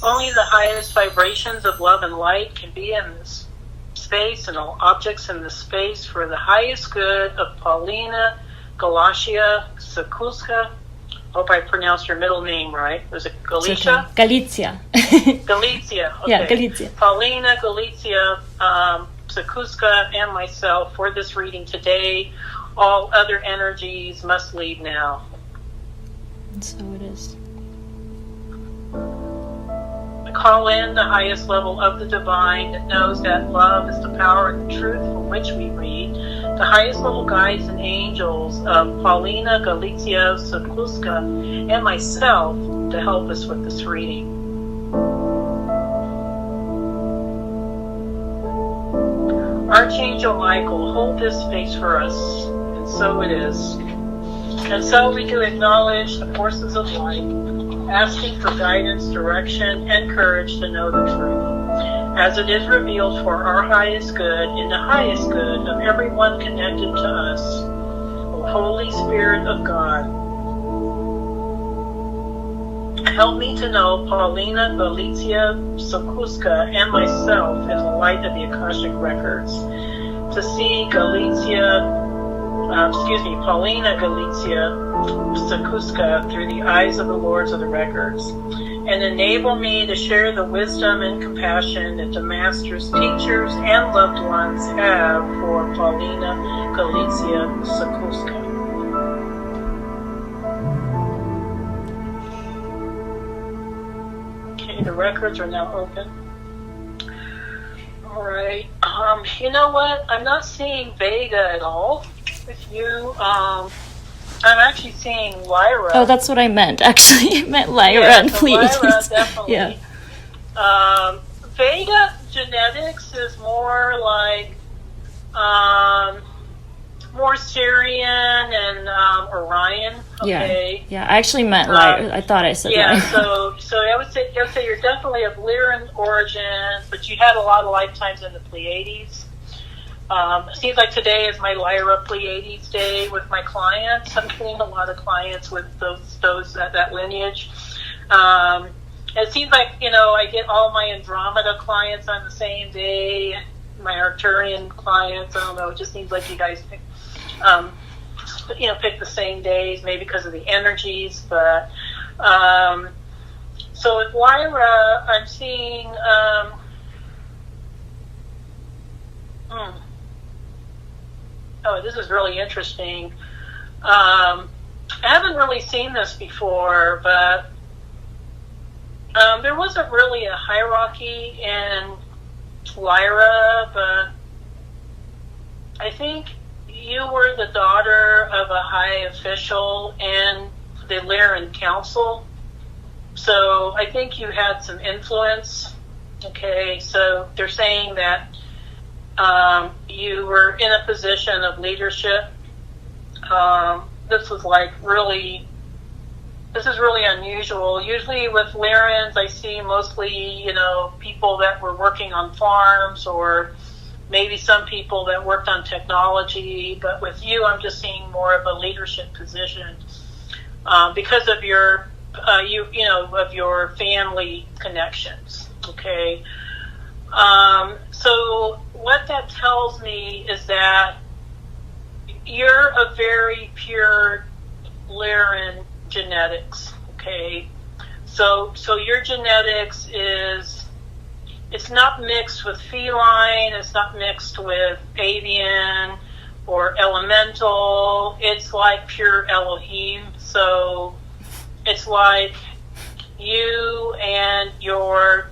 Only the highest vibrations of love and light can be in this space and all objects in this space for the highest good of Paulina, Galicia, Sekulska. Hope I pronounced your middle name right. Was it Galicia? Okay. Galicia. Galicia. Okay. Yeah, Galicia. Paulina, Galicia, Sekulska, and myself for this reading today. All other energies must leave now. And so it is. Call in the highest level of the divine that knows that love is the power and the truth from which we read. The highest level guides and angels of Paulina, Galicia, Sekulska, and myself to help us with this reading. Archangel Michael, hold this space for us, and so it is. And so we do acknowledge the forces of light, asking for guidance, direction, and courage to know the truth, as it is revealed for our highest good and the highest good of everyone connected to us. O Holy Spirit of God, help me to know Paulina, Galicia, Sekulska, and myself in the light of the Akashic records, to see Paulina, Galicia, Sekulska through the eyes of the Lords of the Records, and enable me to share the wisdom and compassion that the Masters, teachers, and loved ones have for Paulina, Galicia, Sekulska. Okay, the records are now open. All right. You know what? I'm not seeing Vega at all. With you, I'm actually seeing Lyra. Oh, that's what I meant. Actually, I meant Lyran, so please. Lyra, definitely. Yeah. Vega genetics is more like more Syrian and Orion. Okay. Yeah. I actually meant Lyra. I thought I said Lyra. Yeah. So I would say you're definitely of Lyran origin, but you had a lot of lifetimes in the Pleiades. It seems like today is my Lyra Pleiades day with my clients. I'm getting a lot of clients with that lineage. It seems like, I get all my Andromeda clients on the same day, my Arcturian clients. I don't know, it just seems like you guys pick the same days, maybe because of the energies. But so with Lyra, I'm seeing oh, this is really interesting. I haven't really seen this before, but there wasn't really a hierarchy in Lyra, but I think you were the daughter of a high official in the Lyran Council. So I think you had some influence. Okay, so they're saying that you were in a position of leadership. This is really unusual. Usually with Lyrans, I see mostly, people that were working on farms or maybe some people that worked on technology. But with you, I'm just seeing more of a leadership position because of your, of your family connections. Okay. So what that tells me is that you're a very pure Lyran genetics, okay? So your genetics it's not mixed with feline, it's not mixed with avian or elemental, it's like pure Elohim. So it's like you and your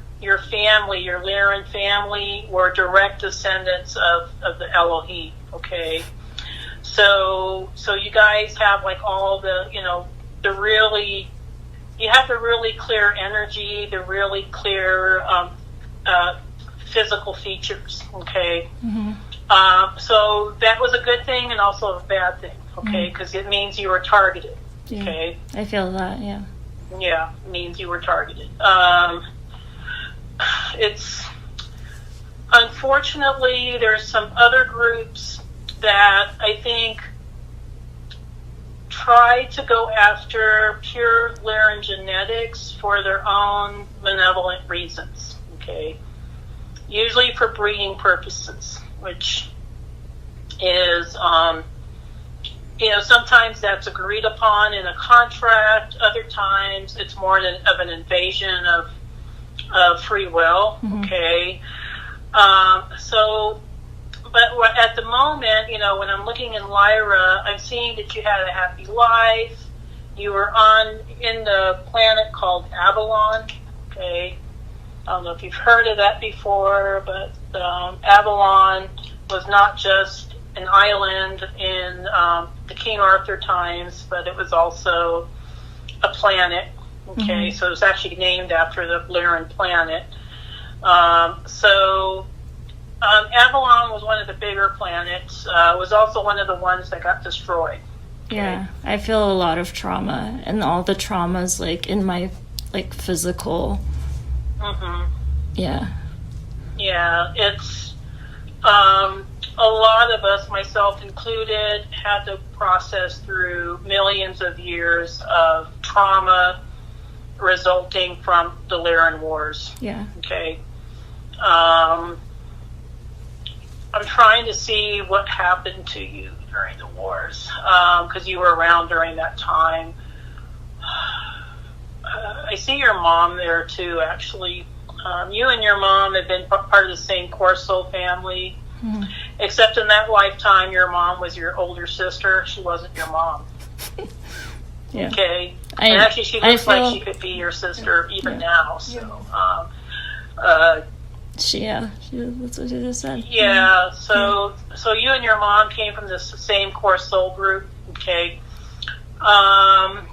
family, your Lyran family, were direct descendants of the Elohim, okay? So you guys have like all the, you have the really clear energy, the really clear physical features, okay? Mm-hmm. So that was a good thing and also a bad thing, okay? Because it means you were targeted, okay? I feel that, yeah. Yeah, it means you were targeted. It's unfortunately there's some other groups that I think try to go after pure Lyran genetics for their own benevolent reasons, okay? Usually for breeding purposes, which is, sometimes that's agreed upon in a contract. Other times it's more of an invasion of free will, okay? But at the moment, when I'm looking in Lyra, I'm seeing that you had a happy life. You were in the planet called Avalon, okay? I don't know if you've heard of that before, but Avalon was not just an island in the King Arthur times, but it was also a planet, okay? So it was actually named after the Lyran planet. Avalon was one of the bigger planets. Was also one of the ones that got destroyed. Okay? Yeah, I feel a lot of trauma, and all the traumas, like, in my, like, physical. Yeah. Yeah, it's a lot of us, myself included, had to process through millions of years of trauma resulting from the Lyran Wars. Yeah. Okay. I'm trying to see what happened to you during the wars, because you were around during that time. I see your mom there too, actually. You and your mom have been part of the same Corso family, except in that lifetime, your mom was your older sister. She wasn't your mom. Yeah. Okay. And actually, she looks like she could be your sister even now. So. That's what she just said. Yeah, so you and your mom came from the same core soul group, okay? I'm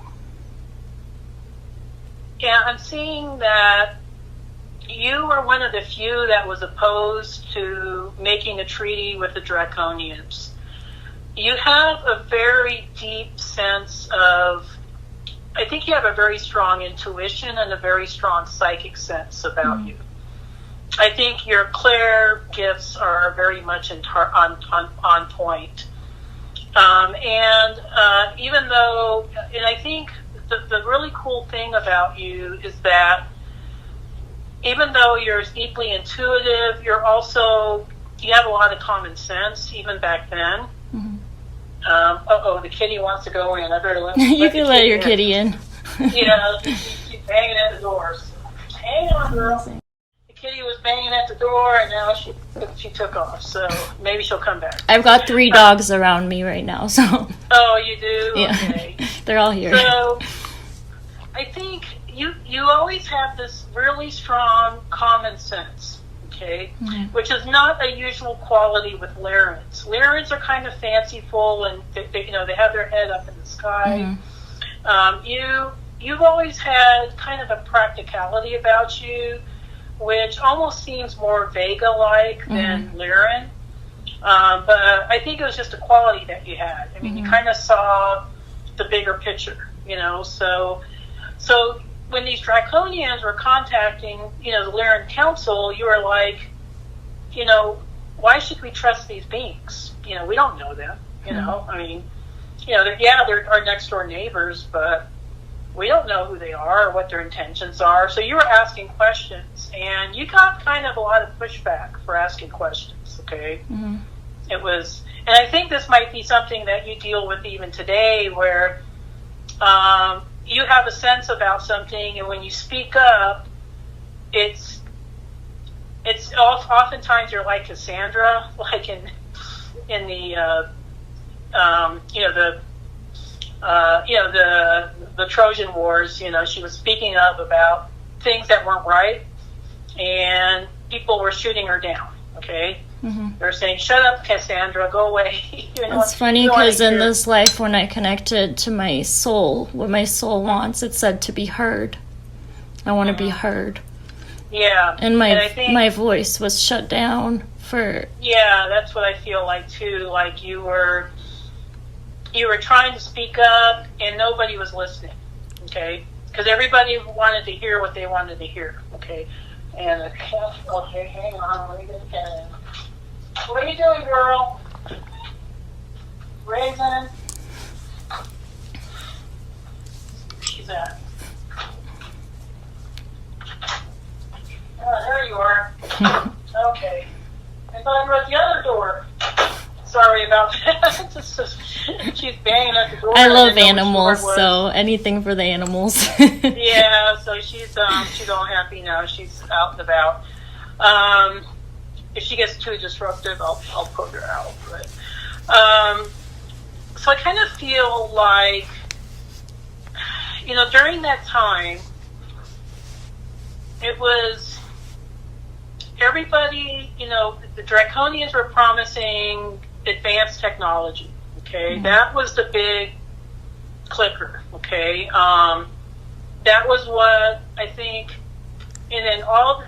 seeing that you were one of the few that was opposed to making a treaty with the Draconians. You have a very deep sense of, I think you have a very strong intuition and a very strong psychic sense about you. I think your clair gifts are very much on point. Even though, and I think the really cool thing about you is that even though you're deeply intuitive, you have a lot of common sense, even back then. The kitty wants to go in. I better let you can let your kitty in. She's banging at the door. So, hang on, girl. Kitty was banging at the door, and now she took off. So maybe she'll come back. I've got 3 dogs around me right now. So. Oh, you do? Yeah. Okay. They're all here. So I think you always have this really strong common sense, okay, which is not a usual quality with Lyrans. Lyrans are kind of fanciful, and they have their head up in the sky. You've always had kind of a practicality about you, which almost seems more Vega-like than Lyran. But I think it was just a quality that you had. I mean, you kind of saw the bigger picture, So when these Draconians were contacting, the Lyran Council, you were like, why should we trust these beings? We don't know them, I mean, they're our next door neighbors, but we don't know who they are or what their intentions are. So you were asking questions, and you got kind of a lot of pushback for asking questions, okay? It was, and I think this might be something that you deal with even today, where you have a sense about something, and when you speak up, it's oftentimes you're like Cassandra, like in the the Trojan Wars. She was speaking up about things that weren't right, and people were shooting her down. Okay, they're saying, "Shut up, Cassandra, go away." It's funny because in this life, when I connected to my soul, what my soul wants, it said to be heard. I want to be heard. Yeah, and my voice was shut down for. Yeah, that's what I feel like too. Like you were trying to speak up, and nobody was listening. Okay, because everybody wanted to hear what they wanted to hear. Okay. And okay, hang on, let me get a pen. What are you doing, girl? Raisin? she's at. Oh, there you are. Okay. I thought I wrote the other door. Sorry about that. She's banging at the door. I love animals, so anything for the animals. Yeah, so she's all happy now. She's out and about. If she gets too disruptive, I'll put her out. But so I kind of feel like, during that time, it was everybody. The Draconians were promising advanced technology. Okay, that was the big clicker. Okay, that was what I think. And then all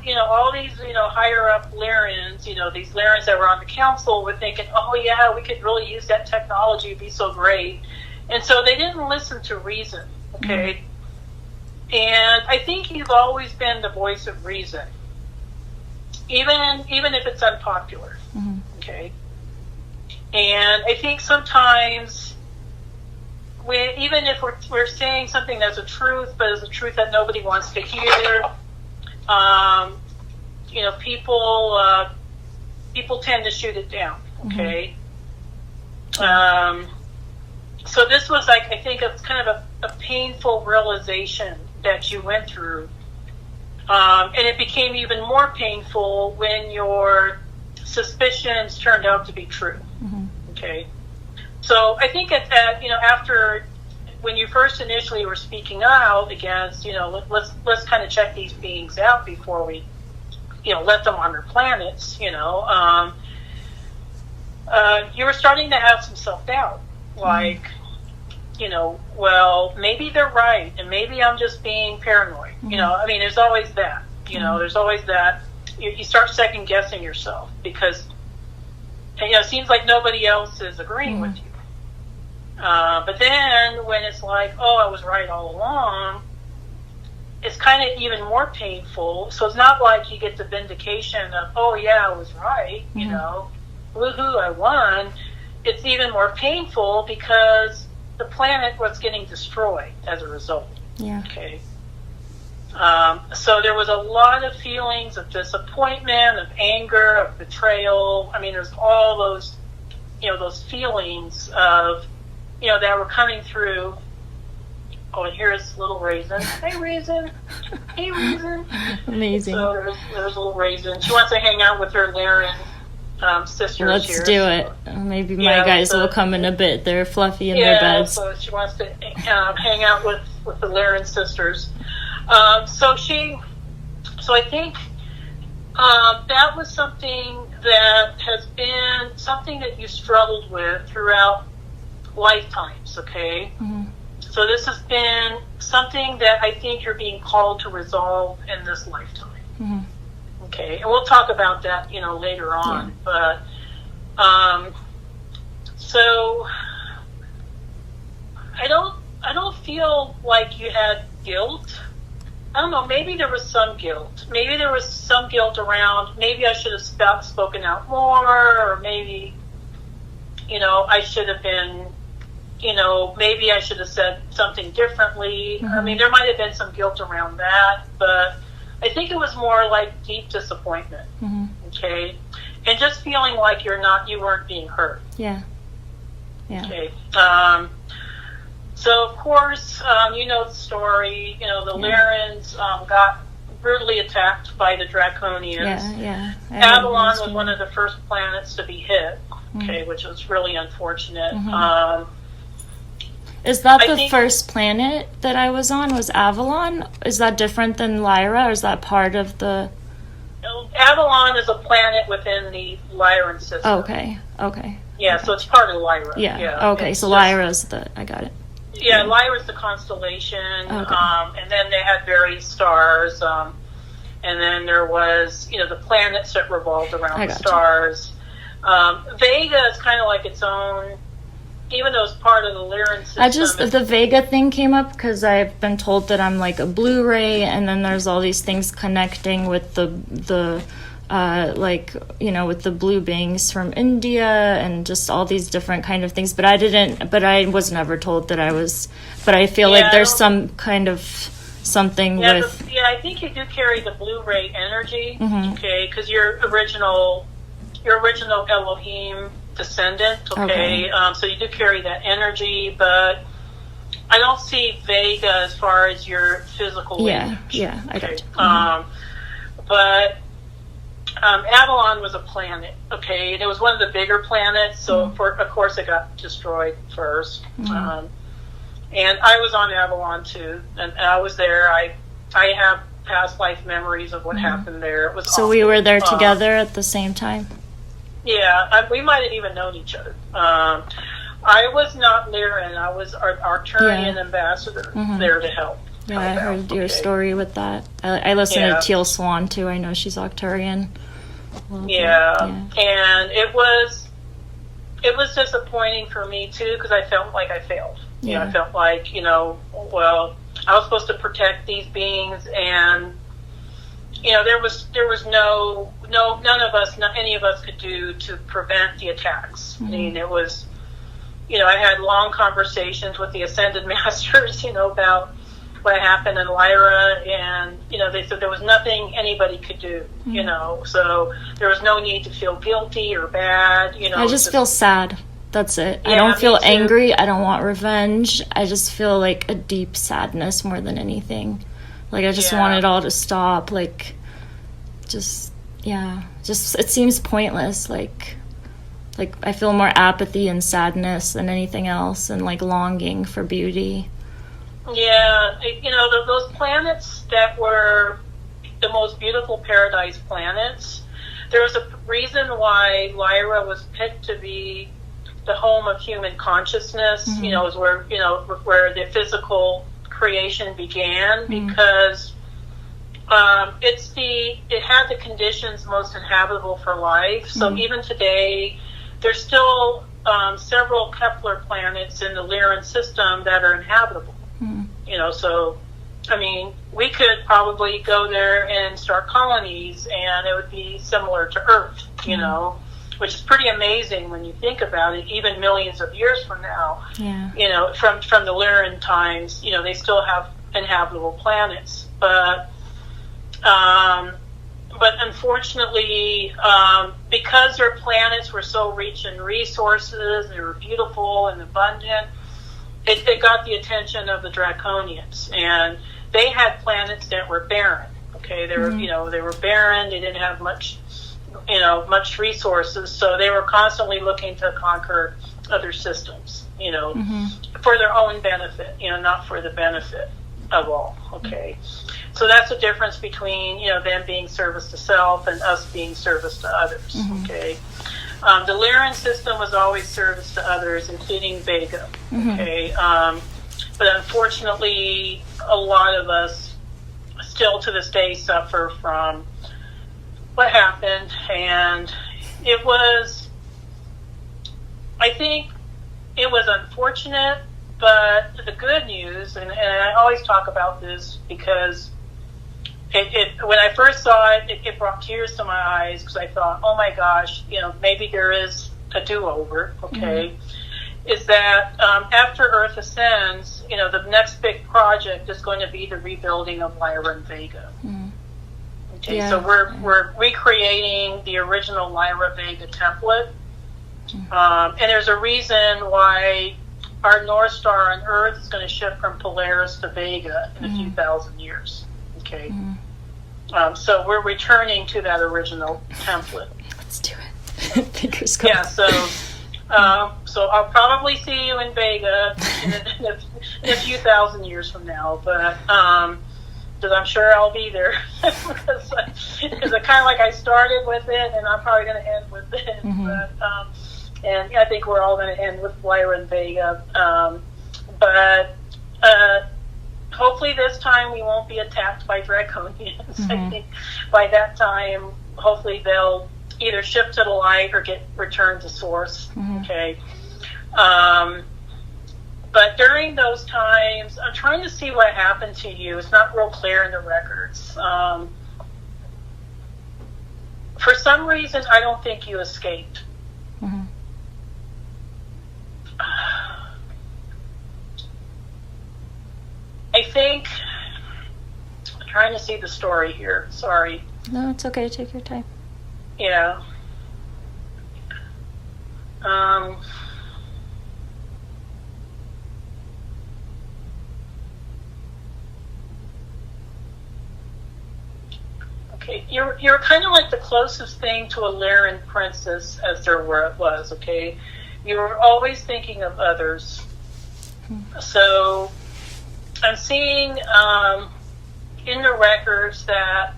these, higher up Lyrans, these Lyrans that were on the council were thinking, oh yeah, we could really use that technology, it'd be so great. And so they didn't listen to reason, okay? And I think you've always been the voice of reason, even if it's unpopular, okay? And I think sometimes, even if we're saying something that's a truth, but it's a truth that nobody wants to hear, people tend to shoot it down. Okay. So this was like, I think it's kind of a painful realization that you went through. And it became even more painful when your suspicions turned out to be true. Okay. So I think after, when you first initially were speaking out against, let's kind of check these beings out before we, let them on their planets, you were starting to have some self-doubt. Like, well, maybe they're right, and maybe I'm just being paranoid. There's always that. There's always that. You start second-guessing yourself because, it seems like nobody else is agreeing with you. But then when it's like, oh, I was right all along, it's kind of even more painful. So it's not like you get the vindication of, oh yeah, I was right, woohoo, I won. It's even more painful because the planet was getting destroyed as a result. Yeah. Okay. So there was a lot of feelings of disappointment, of anger, of betrayal. There's all those, those feelings of, that were coming through. Oh, and here's little Raisin. Hey, Raisin. Hey, Raisin. Amazing. So there's little Raisin. She wants to hang out with her Lyran sisters. Let's here, do it. Maybe my guys will come in a bit. They're fluffy in their beds. So she wants to hang out with the Lyran sisters. So I think that was something that has been something that you struggled with throughout lifetimes, okay? So this has been something that I think you're being called to resolve in this lifetime. Okay, and we'll talk about that, later on. But so I don't feel like you had guilt. I don't know, maybe there was some guilt. Maybe there was some guilt around, maybe I should have spoken out more, or maybe, I should have been, maybe I should have said something differently. There might have been some guilt around that, but I think it was more like deep disappointment. Okay. And just feeling like you weren't being heard. Yeah. Okay. So of course, the story, the Lyrans, got brutally attacked by the Draconians. Avalon was one of the first planets to be hit. Okay. Which was really unfortunate. Is that the first planet that I was on? Was Avalon? Is that different than Lyra, or is that part of the... Avalon is a planet within the Lyran system. Oh, okay. Yeah, so it's part of Lyra. Yeah. Okay, so Lyra's I got it. Yeah, Lyra's the constellation, and then they had various stars, and then there was, the planets that revolved around the stars. Vega is kind of like its own... Even though it's part of the Lyran system. The Vega thing came up because I've been told that I'm like a Blu-ray, and then there's all these things connecting with the like, with the blue beings from India and just all these different kind of things. But I was never told that I was, but I feel like there's some kind of something with... I think you do carry the blue ray energy, okay, because your original Elohim descendant, okay. So you do carry that energy, but I don't see Vega as far as your physical lineage. Yeah, I got you. But Avalon was a planet, okay, and it was one of the bigger planets, so of course it got destroyed first. And I was on Avalon too, and I was there. I have past life memories of what happened there. It was so awful. We were there together at the same time? Yeah, we might have even known each other. I was not Lyran. I was our Arcturian ambassador there to help. Yeah, I heard your story with that. I listened to Teal Swan too. I know she's Arcturian. Yeah, and it was disappointing for me too, because I felt like I failed. I felt like, well, I was supposed to protect these beings, and there was no none of us, not any of us could do to prevent the attacks. I mean, it was, I had long conversations with the Ascended Masters, about what happened in Lyra, and they said there was nothing anybody could do, so there was no need to feel guilty or bad. I just feel sad. That's it. I don't feel angry. I don't want revenge. I just feel like a deep sadness more than anything. Like I just want it all to stop. Like, just it seems pointless. Like I feel more apathy and sadness than anything else, and like longing for beauty. Yeah, those planets that were the most beautiful paradise planets, there was a reason why Lyra was picked to be the home of human consciousness, is where the physical creation began, because it had the conditions most inhabitable for life. So even today, there's still several Kepler planets in the Lyran system that are inhabitable. So I mean, we could probably go there and start colonies, and it would be similar to Earth, which is pretty amazing when you think about it. Even millions of years from now, from the Lyran times, they still have inhabitable planets. But unfortunately, because their planets were so rich in resources, they were beautiful and abundant, it got the attention of the Draconians, and they had planets that were barren. Okay, they were they were barren. They didn't have much resources, so they were constantly looking to conquer other systems, for their own benefit, not for the benefit of all. Okay, so that's the difference between them being service to self and us being service to others. Okay. The Lyran system was always service to others, including Vega. Okay, but unfortunately, a lot of us still to this day suffer from what happened, and I think it was unfortunate, but the good news, and I always talk about this because when I first saw it, it brought tears to my eyes, because I thought, oh my gosh, maybe there is a do-over, okay? Is that after Earth ascends, the next big project is going to be the rebuilding of Lyra and Vega. Okay, so we're recreating the original Lyra Vega template, and there's a reason why our North Star on Earth is going to shift from Polaris to Vega in a few thousand years. Okay. So we're returning to that original template. Let's do it. Fingers crossed. Yeah, so I'll probably see you in Vega in a few thousand years from now, but because I'm sure I'll be there, because I kind of like I started with it, and I'm probably going to end with it. But, and I think we're all going to end with Lyra and Vega. But hopefully this time we won't be attacked by Draconians. I think by that time, hopefully they'll either shift to the light or get returned to source. Okay. But during those times, I'm trying to see what happened to you. It's not real clear in the records. For some reason, I don't think you escaped. Mm-hmm. I think, I'm trying to see the story here. Sorry. No, it's okay. Take your time. Yeah. Okay, you're kind of like the closest thing to a Lyran princess as there was. Okay, you were always thinking of others. So I'm seeing in the records that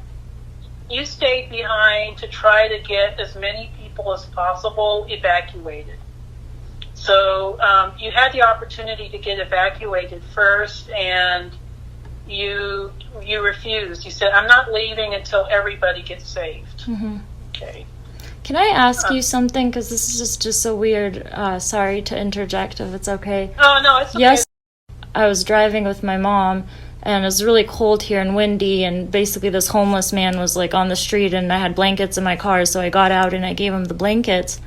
you stayed behind to try to get as many people as possible evacuated. So you had the opportunity to get evacuated first, and you refused. You said, "I'm not leaving until everybody gets saved." Mm-hmm. Okay. Can I ask you something? Because this is just so weird. Sorry to interject if it's okay. Oh, no, it's okay. Yes, I was driving with my mom, and it was really cold here and windy, and basically this homeless man was like on the street, and I had blankets in my car, so I got out and I gave him the blankets.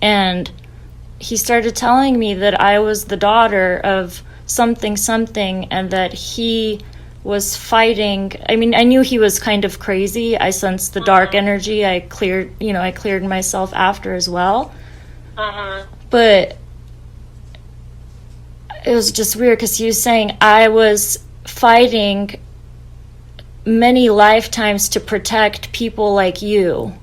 And he started telling me that I was the daughter of something, and that he was fighting. I mean, I knew he was kind of crazy. I sensed the dark energy. I cleared myself after as well. But it was just weird because he was saying I was fighting many lifetimes to protect people like you.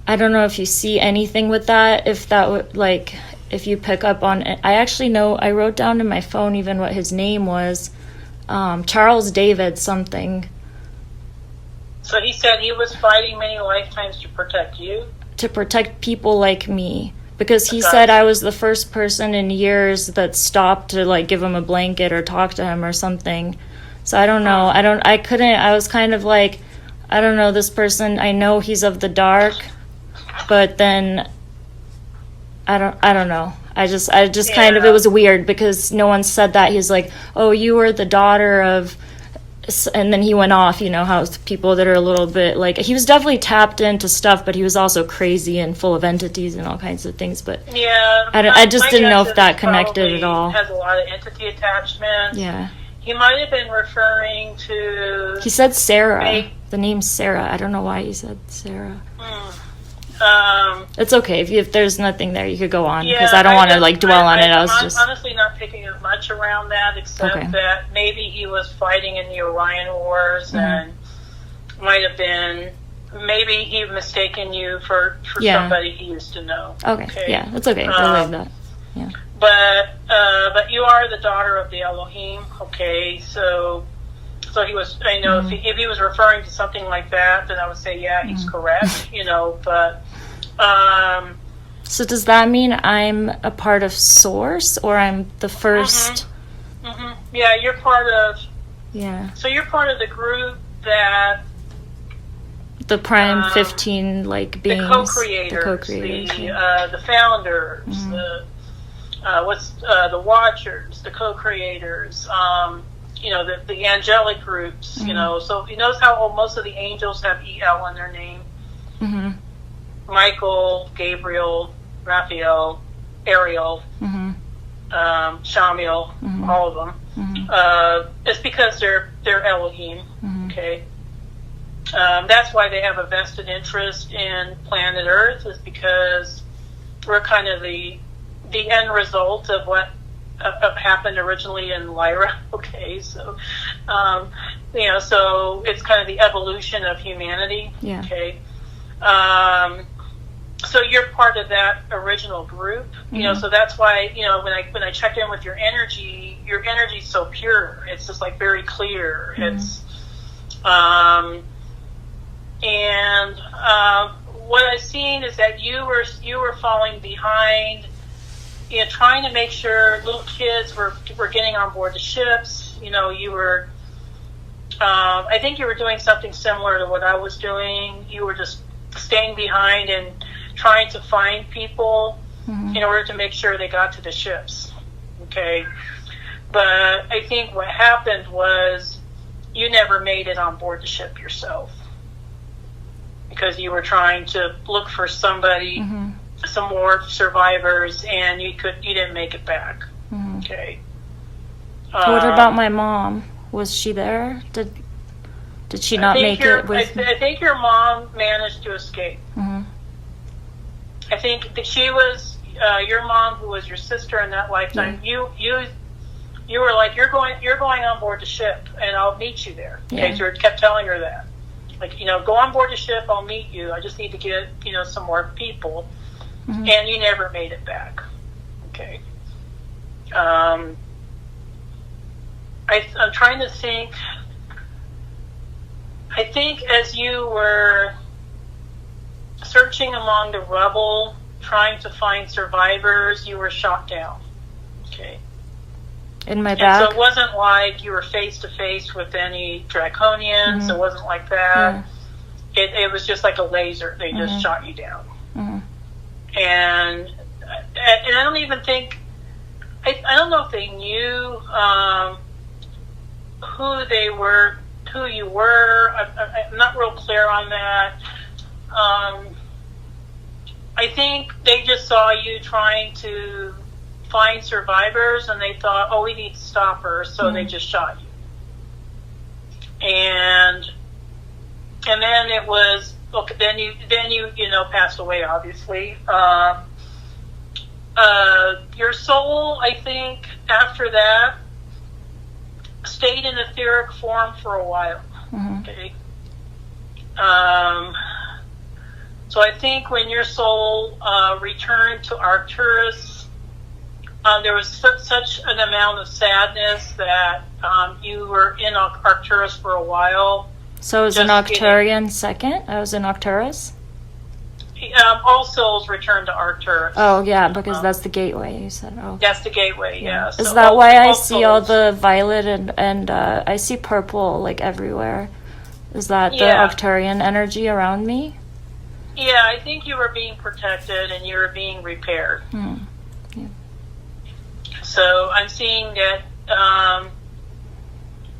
I don't know if you see anything with that, if that would, like, if you pick up on it. I actually know, I wrote down in my phone even what his name was. Charles David something. So he said he was fighting many lifetimes to protect you? To protect people like me. Because he said I was the first person in years that stopped to, like, give him a blanket or talk to him or something. So I don't know. I was kind of like, I don't know, this person, I know he's of the dark, but then I don't know. I just kind of, it was weird because no one said that. He's like, "Oh, you were the daughter of," and then he went off, how people that are a little bit like, he was definitely tapped into stuff, but he was also crazy and full of entities and all kinds of things. But yeah, I just didn't know if that connected at all. Has a lot of entity attachments. Yeah. He might have been referring to... He said Sarah. The name's Sarah. I don't know why he said Sarah. It's okay. If there's nothing there, you could go on, because I don't want to, like, dwell on it. I was just... honestly not picking up much around that, except that maybe he was fighting in the Orion Wars, and might have been... Maybe he mistaken you for somebody he used to know. Okay. Yeah, that's okay. I believe that. Yeah. But you are the daughter of the Elohim, okay? So he was. I know if he was referring to something like that, then I would say, yeah, he's correct, But so does that mean I'm a part of Source, or I'm the first? Yeah, you're part of. Yeah. So you're part of the group that. The Prime 15, like, beings. The co-creators. The founders. The Watchers, the co-creators, the angelic groups, So you notice how most of the angels have EL in their name? Michael, Gabriel, Raphael, Ariel, Shamiel, all of them. It's because they're Elohim, okay? That's why they have a vested interest in planet Earth, is because we're kind of the end result of what happened originally in Lyra. Okay, so so it's kind of the evolution of humanity. Yeah. Okay, so you're part of that original group. So that's why when I check in with your energy's so pure. It's just like very clear. It's and what I've seen is that you were falling behind. Trying to make sure little kids were getting on board the ships. You were, I think you were doing something similar to what I was doing. You were just staying behind and trying to find people in order to make sure they got to the ships. Okay. But I think what happened was you never made it on board the ship yourself. because you were trying to look for somebody, some more survivors, and you didn't make it back. Okay. What about my mom? Was she there? Did she not make it with me? I think your mom managed to escape. I think that she was your mom, who was your sister in that lifetime. You were like, you're going on board the ship, and I'll meet you there. Okay, so you kept telling her that, like, go on board the ship, I'll meet you. I just need to get some more people, and you never made it back. Okay. I'm trying to think. I think as you were searching among the rubble, trying to find survivors, you were shot down. Okay. In my back? And so it wasn't like you were face to face with any draconians. It wasn't like that. It was just like a laser. They just shot you down. And I don't even think, I don't know if they knew who they were, who you were. I'm not real clear on that. I think they just saw you trying to find survivors, and they thought, oh, we need to stop her, so they just shot you. And then it was, okay, then you passed away, obviously. Your soul, I think, after that, stayed in etheric form for a while. Okay. So I think when your soul returned to Arcturus, there was such an amount of sadness that you were in Arcturus for a while. So it was an Arcturian second? I was in Arcturus? All souls return to Arcturus. Oh, yeah, because that's the gateway, you said. Oh. That's the gateway, yeah. Is that why I see all the violet and I see purple, like, everywhere? Is that the Arcturian energy around me? Yeah, I think you were being protected and you were being repaired. Yeah. So I'm seeing that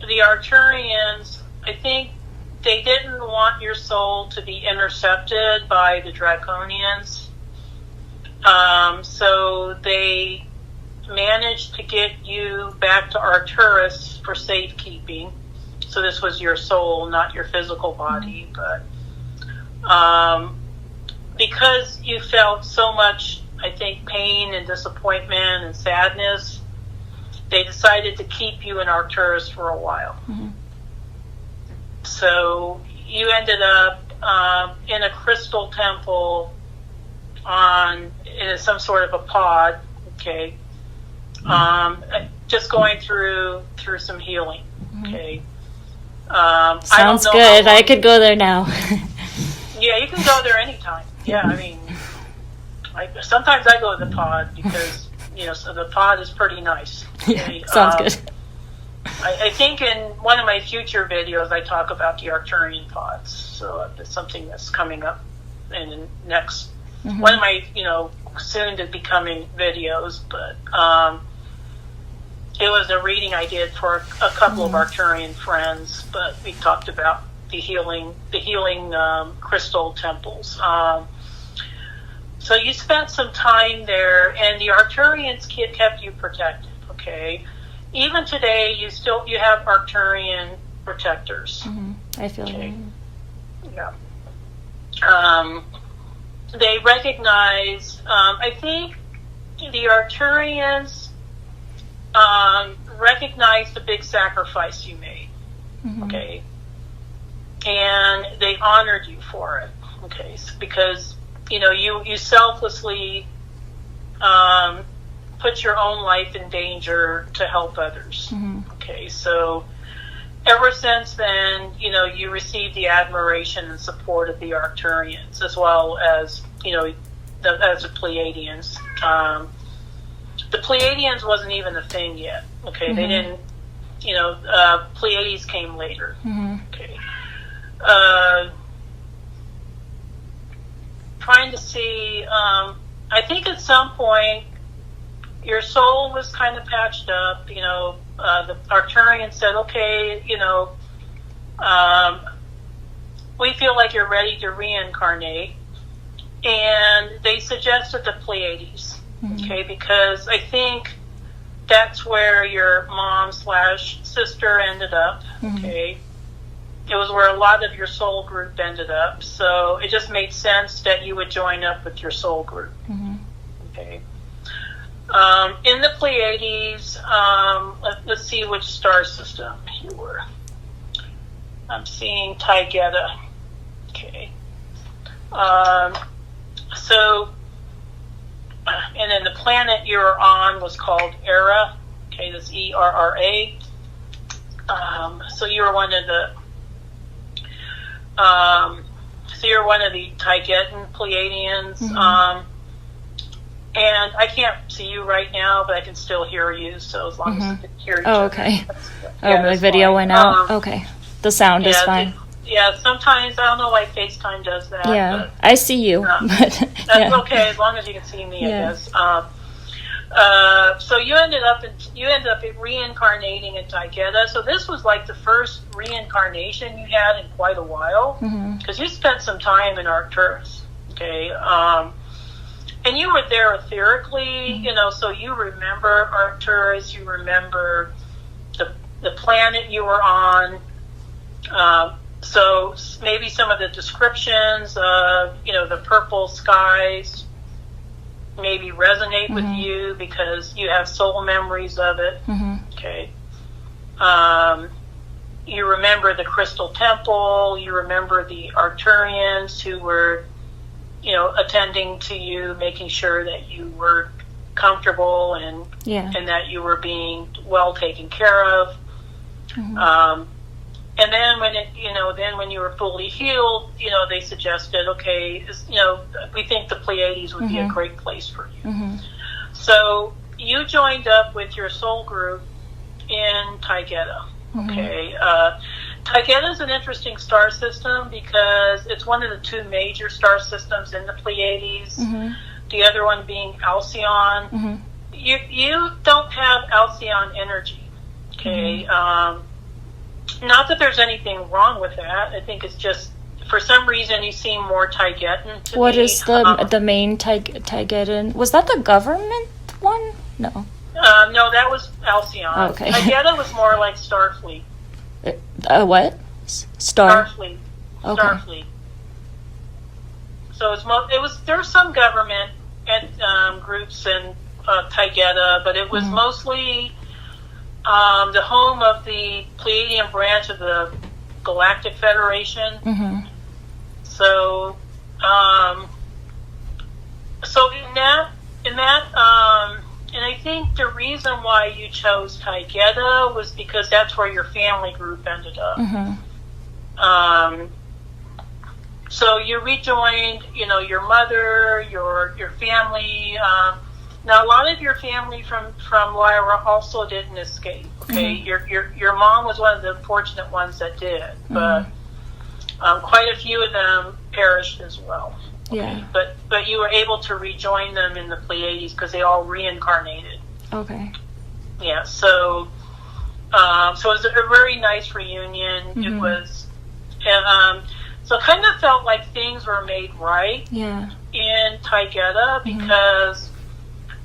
the Arcturians, I think they didn't want your soul to be intercepted by the Draconians. So they managed to get you back to Arcturus for safekeeping. So this was your soul, not your physical body. But because you felt so much, I think, pain and disappointment and sadness, they decided to keep you in Arcturus for a while. So you ended up in a crystal temple in some sort of a pod, okay? Just going through some healing, okay? Sounds good. I could go there now. Yeah, you can go there anytime. Yeah, I mean, sometimes I go to the pod because, so the pod is pretty nice. Okay? Sounds good. I think in one of my future videos I talk about the Arcturian pods, so it's something that's coming up in the next one of my soon to be coming videos. But it was a reading I did for a couple of Arcturian friends, but we talked about the healing crystal temples. So you spent some time there, and the Arcturians kept you protected. Okay. Even today, you have Arcturian protectors. I feel okay. Yeah. They recognize. I think the Arcturians recognize the big sacrifice you made. Okay. And they honored you for it. Okay. Because you selflessly put your own life in danger to help others. Okay, so ever since then, you received the admiration and support of the Arcturians, as well as as the Pleiadians. The Pleiadians wasn't even a thing yet. Okay, they didn't. Pleiades came later. Okay. Trying to see. I think at some point, your soul was kind of patched up. The Arcturian said, okay, we feel like you're ready to reincarnate. And they suggested the Pleiades, okay, because I think that's where your mom/sister ended up, okay. It was where a lot of your soul group ended up, so it just made sense that you would join up with your soul group, okay. In the Pleiades, let's see which star system you were. I'm seeing Taygeta, okay. So, and then the planet you were on was called Era, okay, that's ERRA. So you were one of the, Taygetan Pleiadians. And I can't see you right now, but I can still hear you. So as long as I can hear you. Oh, okay. My video went out. Okay. The sound is fine. Sometimes, I don't know why FaceTime does that. Yeah, but, I see you. But, that's okay, as long as you can see me, I guess. So you ended up reincarnating in Taygeta. So this was like the first reincarnation you had in quite a while, because you spent some time in Arcturus, okay? And you were there etherically, so you remember Arcturus, you remember the planet you were on. So maybe some of the descriptions of, the purple skies maybe resonate with you because you have soul memories of it. Okay. You remember the Crystal Temple. You remember the Arcturians who were, attending to you, making sure that you were comfortable and that you were being well taken care of. And then when you were fully healed, they suggested, okay, we think the Pleiades would be a great place for you. So you joined up with your soul group in Taygeta. Okay. Taygeta is an interesting star system because it's one of the two major star systems in the Pleiades. The other one being Alcyon. You don't have Alcyon energy. Okay. Not that there's anything wrong with that. I think it's just, for some reason, you seem more Taygetan to me. What is the main Taygetan? Was that the government one? No. No, that was Alcyon. Oh, okay. Taygeta was more like Starfleet. What? Starfleet. Okay. Starfleet. So there's some government and groups in Taygeta, but it was mostly the home of the Pleiadian branch of the Galactic Federation. So, and I think the reason why you chose Taygeta was because that's where your family group ended up. So you rejoined, your mother, your family. Now, a lot of your family from Lyra also didn't escape. Okay, your mom was one of the fortunate ones that did, but quite a few of them perished as well. Okay? Yeah. But you were able to rejoin them in the Pleiades because they all reincarnated. Okay. Yeah. So it was a very nice reunion. It was, so it kind of felt like things were made right. Yeah. In Taygeta because.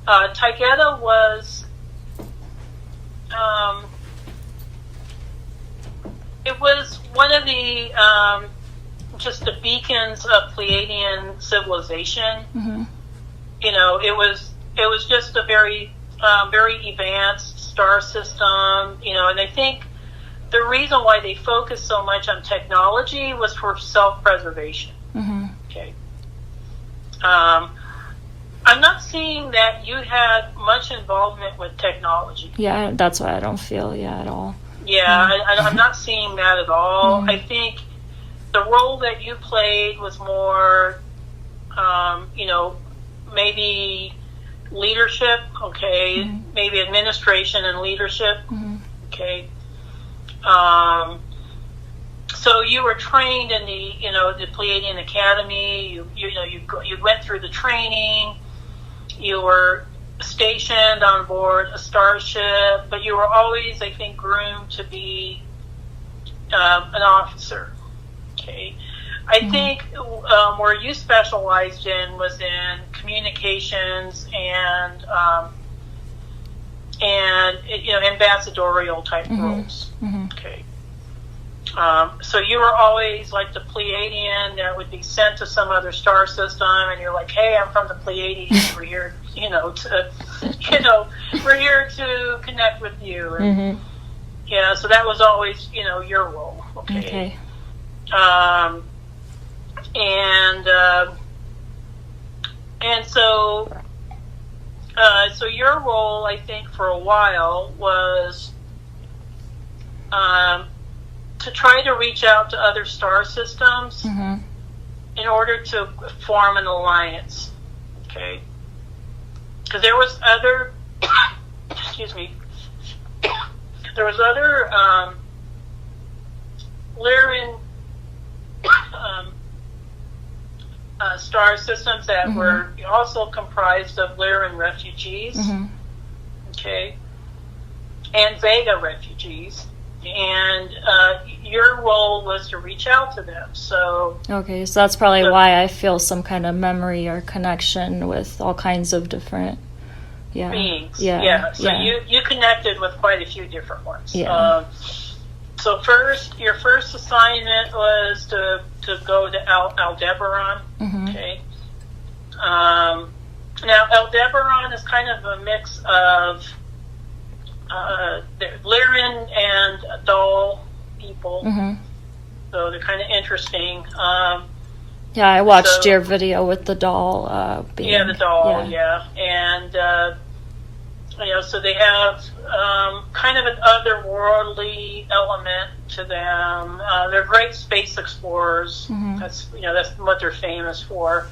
Taygeta was, it was one of the, just the beacons of Pleiadian civilization. It was just a very, very advanced star system, and I think the reason why they focused so much on technology was for self-preservation. Okay. I'm not seeing that you had much involvement with technology. Yeah, that's why I don't feel at all. Yeah, I'm not seeing that at all. I think the role that you played was more, maybe leadership, okay, maybe administration and leadership, okay. So you were trained in the Pleiadian Academy. You went through the training. You were stationed on board a starship, but you were always, I think, groomed to be an officer. Okay, I think where you specialized in was in communications and ambassadorial type roles. Okay. So you were always like the Pleiadian that would be sent to some other star system, and you're like, "Hey, I'm from the Pleiades. We're here, we're here to connect with you." And, yeah, so that was always, your role. Okay. And so your role, I think, for a while was to try to reach out to other star systems in order to form an alliance. Okay. Because there was other, there was other Lyran star systems that were also comprised of Lyran refugees, okay, and Vega refugees, and your role was to reach out to them. So okay, so that's probably why I feel some kind of memory or connection with all kinds of different beings. Yeah. So you connected with quite a few different ones. Yeah. So your first assignment was to go to Aldebaran. Okay. Now Aldebaran is kind of a mix of Lyran and Doll people. So they're kind of interesting. Yeah, I watched your video with the doll. The doll. Yeah. And so they have kind of an otherworldly element to them. They're great space explorers. That's what they're famous for.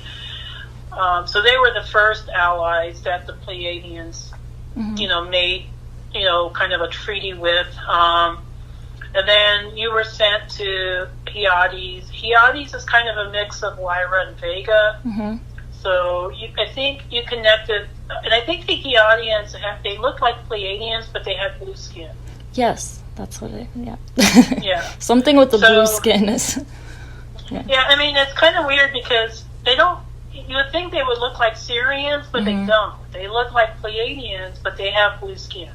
So they were the first allies that the Pleiadians, made, kind of a treaty with. And then you were sent to Hyades. Hyades is kind of a mix of Lyra and Vega. So I think you connected, and I think the Hyadians they look like Pleiadians, but they have blue skin. Yes, that's what Yeah. Something with the blue skin is. Yeah, I mean, it's kind of weird because they don't. You would think they would look like Syrians, but they don't. They look like Pleiadians, but they have blue skin.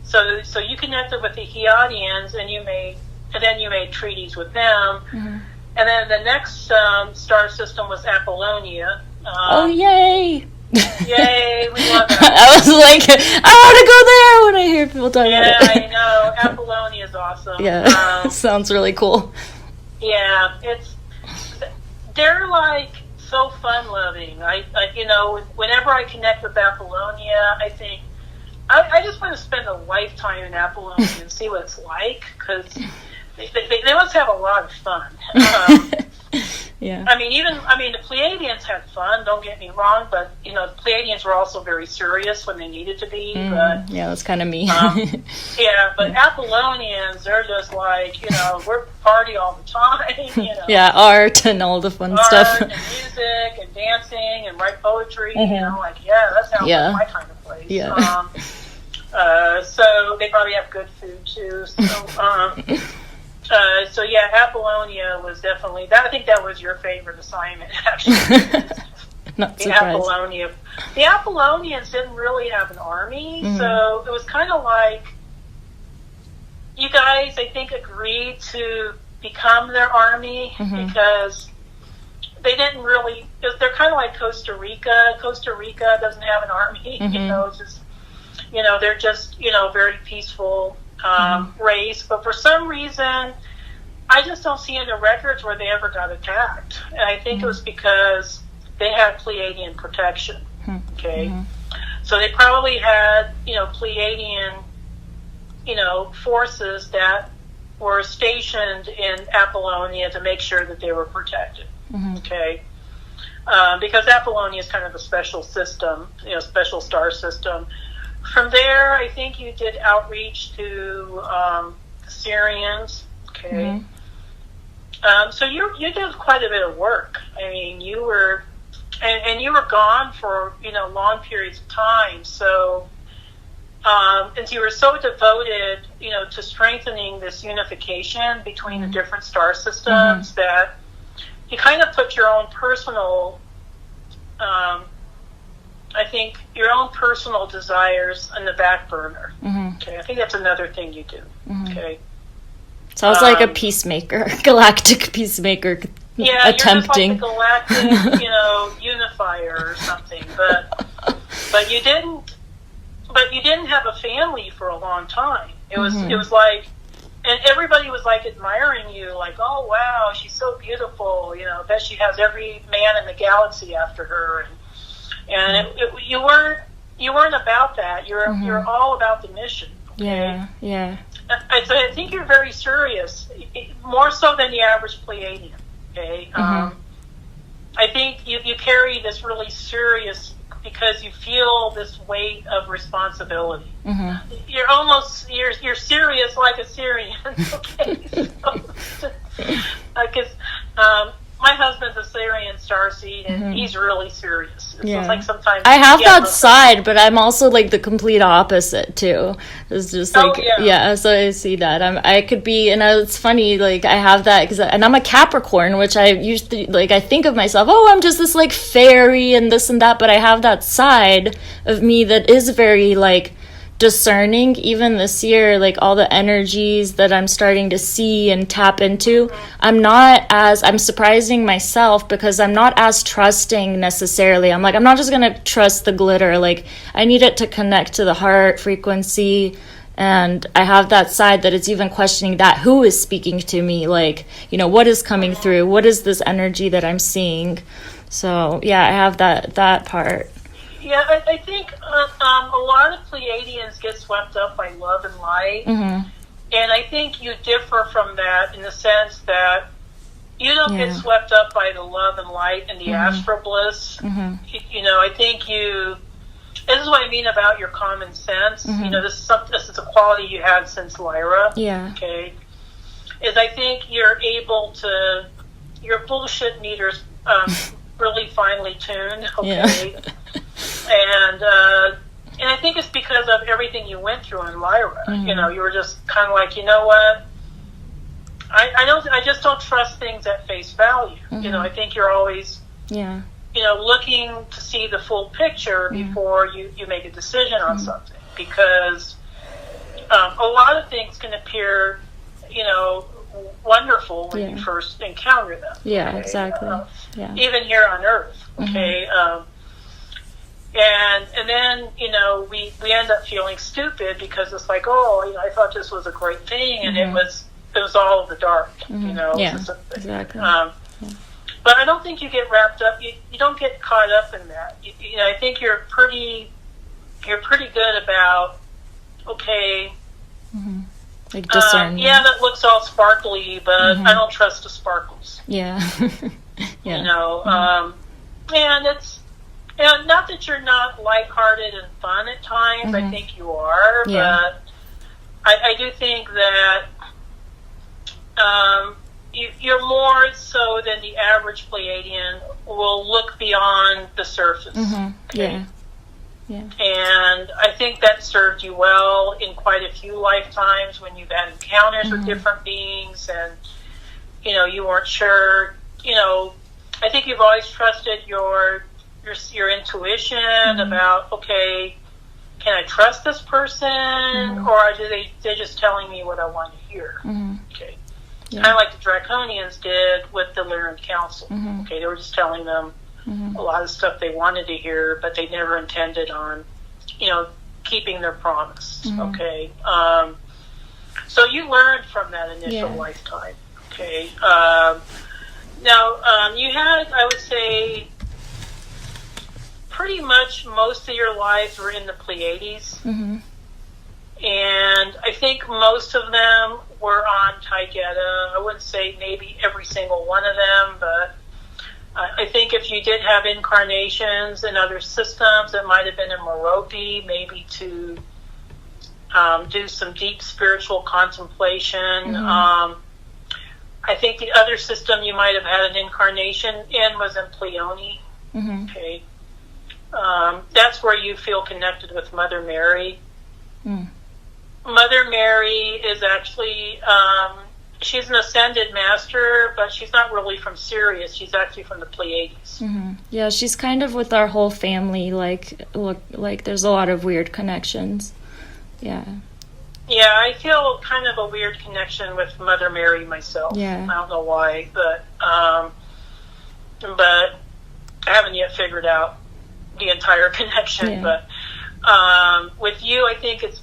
So you connected with the Hyadians, and then you made treaties with them. And then the next star system was Apollonia. Oh, yay! Yay, we love it. I was like, I want to go there when I hear people talk about it. Yeah, I know. Apollonia is awesome. Yeah, sounds really cool. Yeah, they're like so fun-loving. Whenever I connect with Apollonia, I think, I just want to spend a lifetime in Apollonia and see what it's like, because they must have a lot of fun. Yeah. I mean, the Pleiadians had fun, don't get me wrong, but, the Pleiadians were also very serious when they needed to be. But yeah, that's kind of me. but Apollonians, they're just like, we're party all the time, Yeah, art and all the fun stuff. And music and dancing and write poetry, that sounds like my kind of place. Yeah. So they probably have good food too. So, Apollonia was definitely that. I think that was your favorite assignment, actually. Not surprised. The Apollonians didn't really have an army, so it was kind of like you guys, I think, agreed to become their army because they didn't really. They're kind of like Costa Rica. Costa Rica doesn't have an army. It's just. They're just, very peaceful race. But for some reason, I just don't see in the records where they ever got attacked. And I think it was because they had Pleiadian protection. Okay? So they probably had, Pleiadian, forces that were stationed in Apollonia to make sure that they were protected. Okay? Because Apollonia is kind of a special system, special star system. From there, I think you did outreach to the Syrians. Okay. So you did quite a bit of work. I mean, you were gone for long periods of time. So and you were so devoted, to strengthening this unification between the different star systems that you kind of put your own personal, I think, your own personal desires on the back burner. Okay, I think that's another thing you do. Okay. So I was like a peacemaker, galactic peacemaker, yeah, attempting. You're just like a galactic, unifier or something. But you didn't have a family for a long time. It was like, and everybody was like admiring you, like, oh wow, she's so beautiful. I bet she has every man in the galaxy after her. And you weren't about that. You're all about the mission. Okay? Yeah. I think you're very serious, more so than the average Pleiadian. Okay. I think you carry this really serious because you feel this weight of responsibility. You're serious like a Syrian. Okay. Because my husband's a Syrian Starseed, and he's really serious. So it's like sometimes I have that side, but I'm also like the complete opposite too. It's just like so I see that I could be, and it's funny, like I have that and I'm a Capricorn, which I used to like. I think of myself, oh, I'm just this like fairy and this and that, but I have that side of me that is very like discerning. Even this year, like all the energies that I'm starting to see and tap into, I'm surprising myself because I'm not as trusting necessarily. I'm like, I'm not just gonna trust the glitter. Like I need it to connect to the heart frequency, and I have that side that it's even questioning that who is speaking to me, like, what is coming through, what is this energy that I'm seeing. So I have that part. Yeah, I think a lot of Pleiadians get swept up by love and light. And I think you differ from that in the sense that you don't get swept up by the love and light and the astral bliss. I think this is what I mean about your common sense. This is a quality you had since Lyra. Yeah. Okay. Is I think you're able to, your bullshit meter's really finely tuned. Okay. Yeah. And I think it's because of everything you went through in Lyra. You were just kind of like, you know what? I just don't trust things at face value. I think you're always, looking to see the full picture before you make a decision on something, because a lot of things can appear, wonderful when you first encounter them. Yeah, okay? Exactly. Even here on Earth. Okay. And then, we end up feeling stupid because it's like, I thought this was a great thing, and it was all the dark, Exactly. But I don't think you get wrapped up. You don't get caught up in that. I think you're pretty good about, okay, like discern. that looks all sparkly, but I don't trust the sparkles. Yeah. And it's, not that you're not lighthearted and fun at times. I think you are, but I do think that you're more so than the average Pleiadian will look beyond the surface. Okay? Yeah. And I think that served you well in quite a few lifetimes when you've had encounters with different beings, and you weren't sure. I think you've always trusted your intuition about, okay, can I trust this person, or are they're just telling me what I want to hear? Okay. Kind of like the Draconians did with the Lyran Council. Okay, they were just telling them a lot of stuff they wanted to hear, but they never intended on, keeping their promise. Okay. So you learned from that initial lifetime. Okay. Now, you had, I would say, pretty much most of your lives were in the Pleiades. And I think most of them were on Taygeta. I wouldn't say maybe every single one of them, but I think if you did have incarnations in other systems, it might have been in Merope, maybe to do some deep spiritual contemplation. I think the other system you might have had an incarnation in was in Pleione. Okay. That's where you feel connected with Mother Mary. Mother Mary is actually she's an ascended master, but she's not really from Sirius. She's actually from the Pleiades. Mm-hmm. Yeah, she's kind of with our whole family. Like there's a lot of weird connections. Yeah. Yeah, I feel kind of a weird connection with Mother Mary myself. Yeah. I don't know why, but I haven't yet figured out the entire connection. Yeah. But with you, I think it's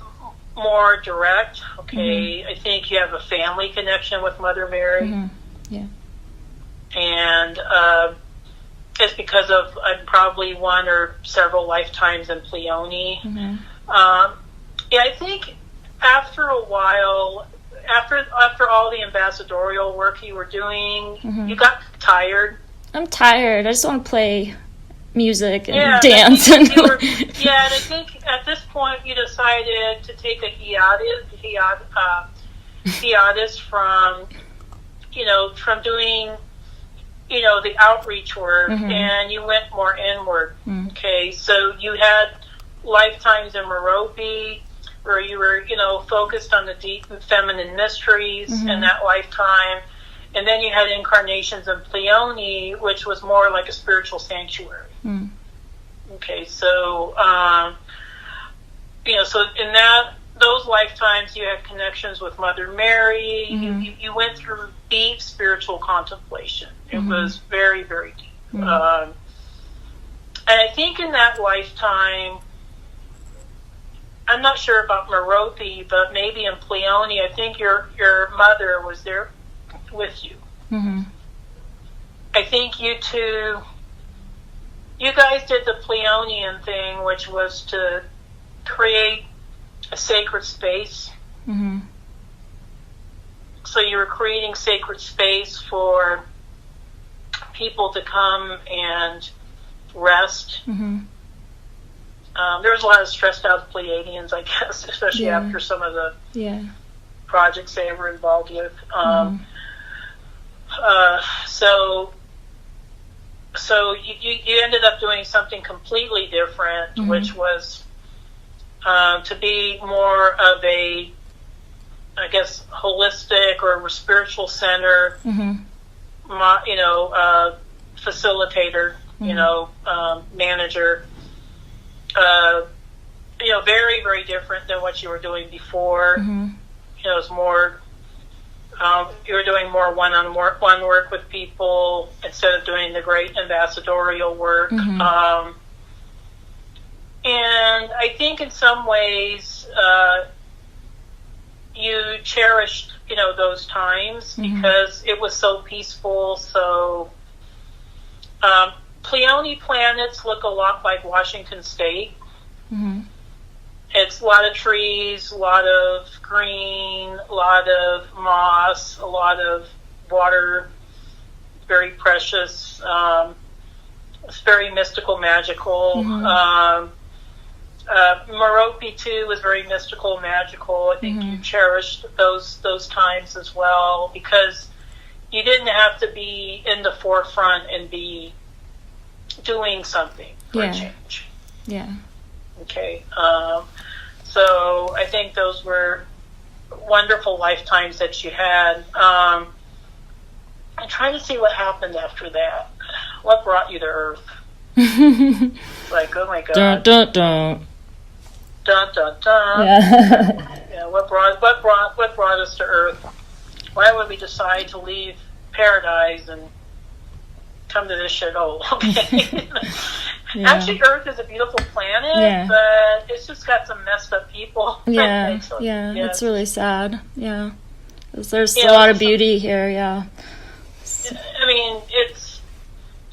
more direct. Okay, I think you have a family connection with Mother Mary. Yeah. And it's because of probably one or several lifetimes in Pleione. Yeah, I think after a while, after all the ambassadorial work you were doing, you got tired. I'm tired. I just want to play music and dance. and and I think at this point you decided to take a hiatus from doing, the outreach work, and you went more inward. Okay, so you had lifetimes in Merope where you were, focused on the deep and feminine mysteries in that lifetime. And then you had incarnations in Pleione, which was more like a spiritual sanctuary. Okay, so, so in those lifetimes you had connections with Mother Mary. You went through deep spiritual contemplation. It was very, very deep. And I think in that lifetime, I'm not sure about Merope, but maybe in Pleione, I think your mother was there with you. I think you guys did the Pleionian thing, which was to create a sacred space. So you were creating sacred space for people to come and rest. There was a lot of stressed out Pleiadians, I guess, especially after some of the projects they were involved with. So you ended up doing something completely different, which was to be more of a, I guess, holistic or spiritual center, facilitator, manager. Very, very different than what you were doing before. It was more, you were doing more one work with people instead of doing the great ambassadorial work. And I think in some ways, you cherished, those times because it was so peaceful. So, Pleione planets look a lot like Washington State. It's a lot of trees, a lot of green, a lot of moss, a lot of water, very precious. It's very mystical, magical. Merope too was very mystical, magical. I think you cherished those times as well because you didn't have to be in the forefront and be doing something for a change. Okay. So I think those were wonderful lifetimes that you had. I'm trying to see what happened after that. What brought you to Earth? Like, oh my God. Dun, dun, dun. Dun, dun, dun. Yeah. What brought us to Earth? Why would we decide to leave paradise and come to this shithole? Okay. Actually, Earth is a beautiful planet, but it's just got some messed up people. It's really sad. There's a lot of beauty here. I mean, it's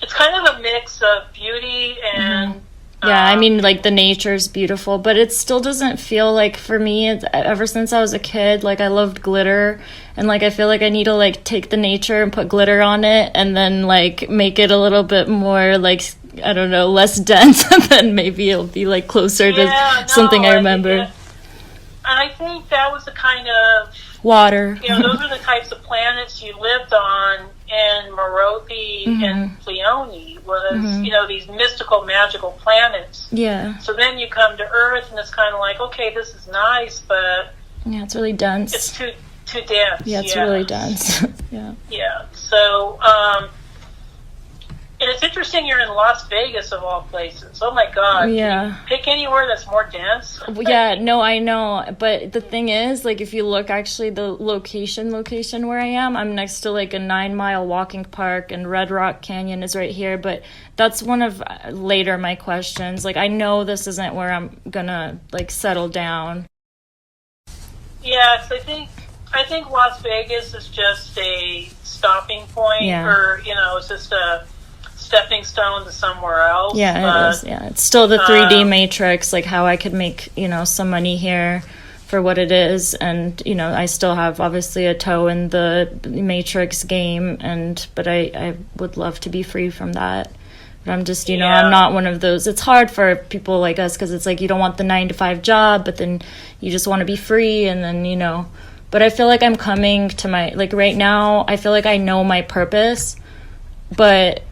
kind of a mix of beauty and I mean, like, the nature's beautiful, but it still doesn't feel like, for me, ever since I was a kid, like, I loved glitter, and, like, I feel like I need to, like, take the nature and put glitter on it, and then, like, make it a little bit more, like, I don't know, less dense, and then maybe it'll be, like, closer to something I remember. And I think that was the kind of... water. Those are the types of planets you lived on in Merope and Pleione, was, these mystical, magical planets. So then you come to Earth, and it's kind of like, okay, this is nice, but... it's really dense. It's Too dense. Yeah, it's really dense. Yeah. Yeah. So, and it's interesting you're in Las Vegas of all places. Oh my God. Yeah. Can you pick anywhere that's more dense? Yeah, no, I know. But the thing is, like, if you look actually the location where I am, I'm next to like a 9-mile walking park, and Red Rock Canyon is right here. But that's one of later my questions. Like, I know this isn't where I'm gonna like settle down. Yes, I think Las Vegas is just a stopping point, or it's just a stepping stone to somewhere else. Yeah, it is. Yeah, it's still the 3D matrix, like how I could make some money here for what it is, and I still have obviously a toe in the matrix game, but I would love to be free from that. But I'm just I'm not one of those. It's hard for people like us because it's like you don't want the 9-to-5 job, but then you just want to be free, and then But I feel like I'm coming to my, like right now, I feel like I know my purpose, but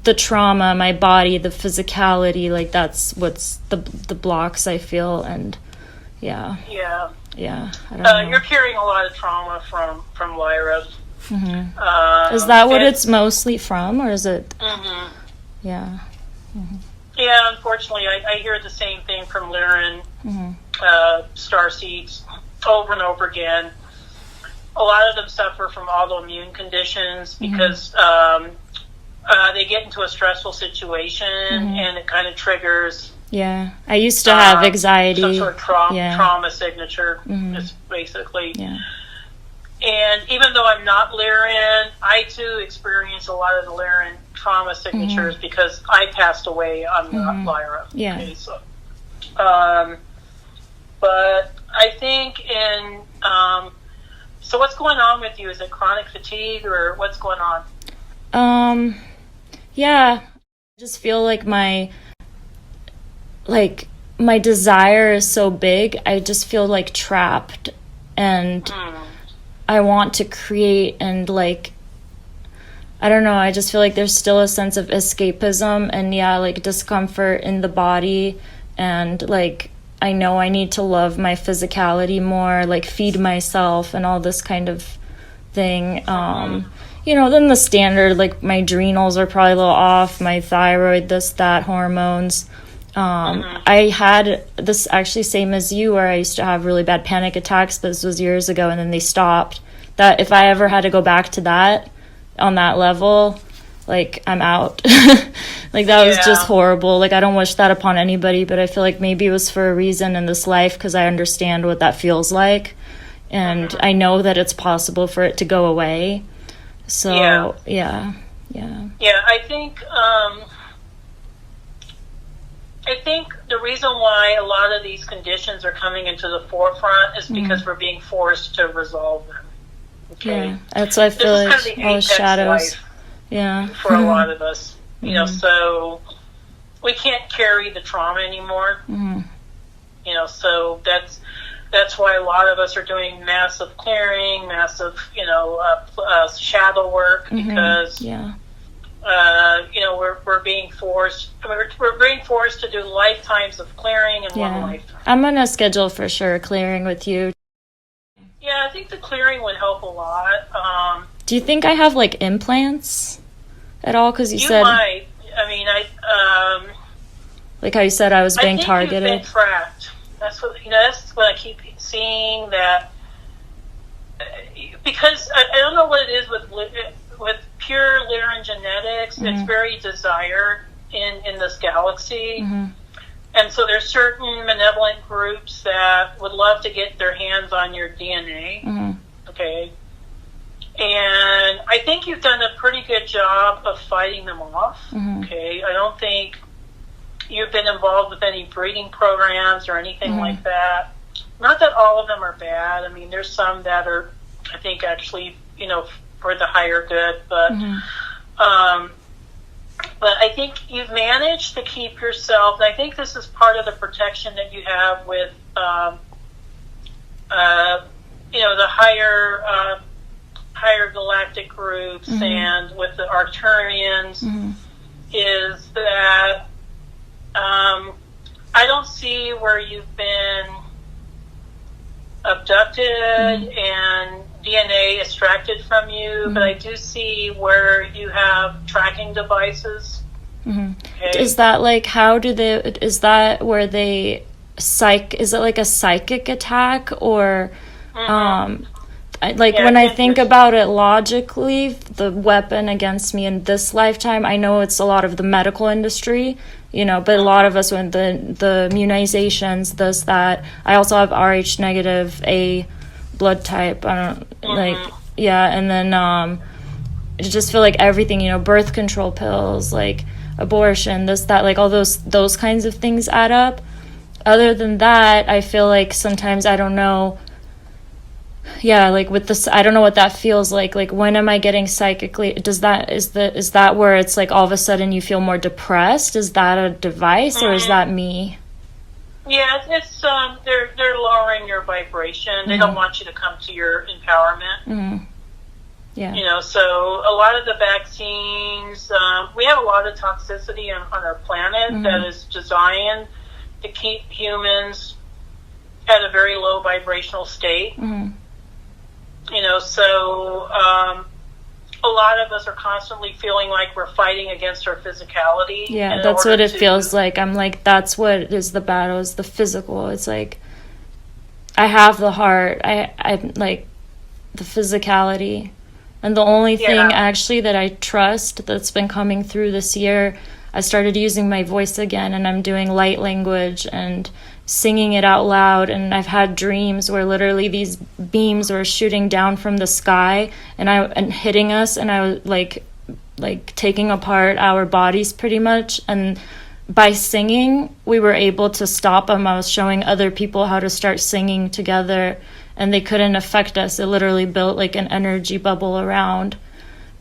the trauma, my body, the physicality, like that's what's the blocks I feel, and yeah. I don't know. You're carrying a lot of trauma from Lyra. Mm-hmm. Is that what it's mostly from, or is it? Mm-hmm. Yeah. Mm-hmm. Yeah, unfortunately, I hear the same thing from Lyran, Starseeds, over and over again. A lot of them suffer from autoimmune conditions because they get into a stressful situation and it kind of triggers. Yeah, I used to have anxiety. Some sort of trauma signature, is basically. Yeah. And even though I'm not Lyran, I too experience a lot of the Lyran trauma signatures because I passed away on Lyra. Yeah. Okay, so, but I think so what's going on with you? Is it chronic fatigue or what's going on? Yeah, I just feel like my desire is so big. I just feel like trapped, and I want to create, and like, I don't know, I just feel like there's still a sense of escapism and like discomfort in the body, and like I know I need to love my physicality more, like feed myself and all this kind of thing. Then the standard, like my adrenals are probably a little off, my thyroid, this, that, hormones. I had this actually same as you, where I used to have really bad panic attacks, but this was years ago, and then they stopped. That if I ever had to go back to that on that level, like I'm out. Like that was just horrible. Like I don't wish that upon anybody, but I feel like maybe it was for a reason in this life, because I understand what that feels like, and I know that it's possible for it to go away. So yeah. I think the reason why a lot of these conditions are coming into the forefront is because we're being forced to resolve them. Okay, yeah, that's what I feel like. Kind of all the shadows. For a lot of us, so we can't carry the trauma anymore. So that's why a lot of us are doing massive clearing, massive shadow work, because we're being forced. We're being forced to do lifetimes of clearing in one lifetime. I'm gonna schedule for sure clearing with you. Yeah, I think the clearing would help a lot. Do you think I have like implants at all? Because you said you might. I mean, like how you said I was being targeted. You've been tracked. That's what That's what I keep seeing. That because I don't know what it is with pure Lyran genetics. It's very desired in this galaxy. And so there's certain benevolent groups that would love to get their hands on your DNA. Okay. And I think you've done a pretty good job of fighting them off. Okay. I don't think you've been involved with any breeding programs or anything like that. Not that all of them are bad. I mean, there's some that are, I think, actually, for the higher good. But I think you've managed to keep yourself, and I think this is part of the protection that you have with, the higher galactic groups and with the Arcturians, is that I don't see where you've been abducted and DNA extracted from you, but I do see where you have tracking devices. Okay. Is that like, is that where they is it like a psychic attack, or when I think about it logically, the weapon against me in this lifetime, I know it's a lot of the medical industry, but a lot of us, when the immunizations, this, that. I also have Rh negative A blood type. I don't and then I just feel like everything, birth control pills, like abortion, this, that, like all those kinds of things add up. Other than that, I feel like sometimes I don't know. Yeah, like with this, I don't know what that feels like. Like, when am I getting psychically? Is that where it's like all of a sudden you feel more depressed? Is that a device, or is that me? Yeah, it's they're lowering your vibration. They don't want you to come to your empowerment. Yeah. So a lot of the vaccines, we have a lot of toxicity on our planet that is designed to keep humans at a very low vibrational state. So a lot of us are constantly feeling like we're fighting against our physicality. Yeah, that's what it feels like. I'm like, that's what is the battle, is the physical. It's like, I have the heart, I like the physicality. And the only thing actually that I trust that's been coming through this year, I started using my voice again, and I'm doing light language and singing it out loud. And I've had dreams where literally these beams were shooting down from the sky and hitting us, and I was like taking apart our bodies pretty much. And by singing, we were able to stop them. I was showing other people how to start singing together, and they couldn't affect us. It literally built like an energy bubble around.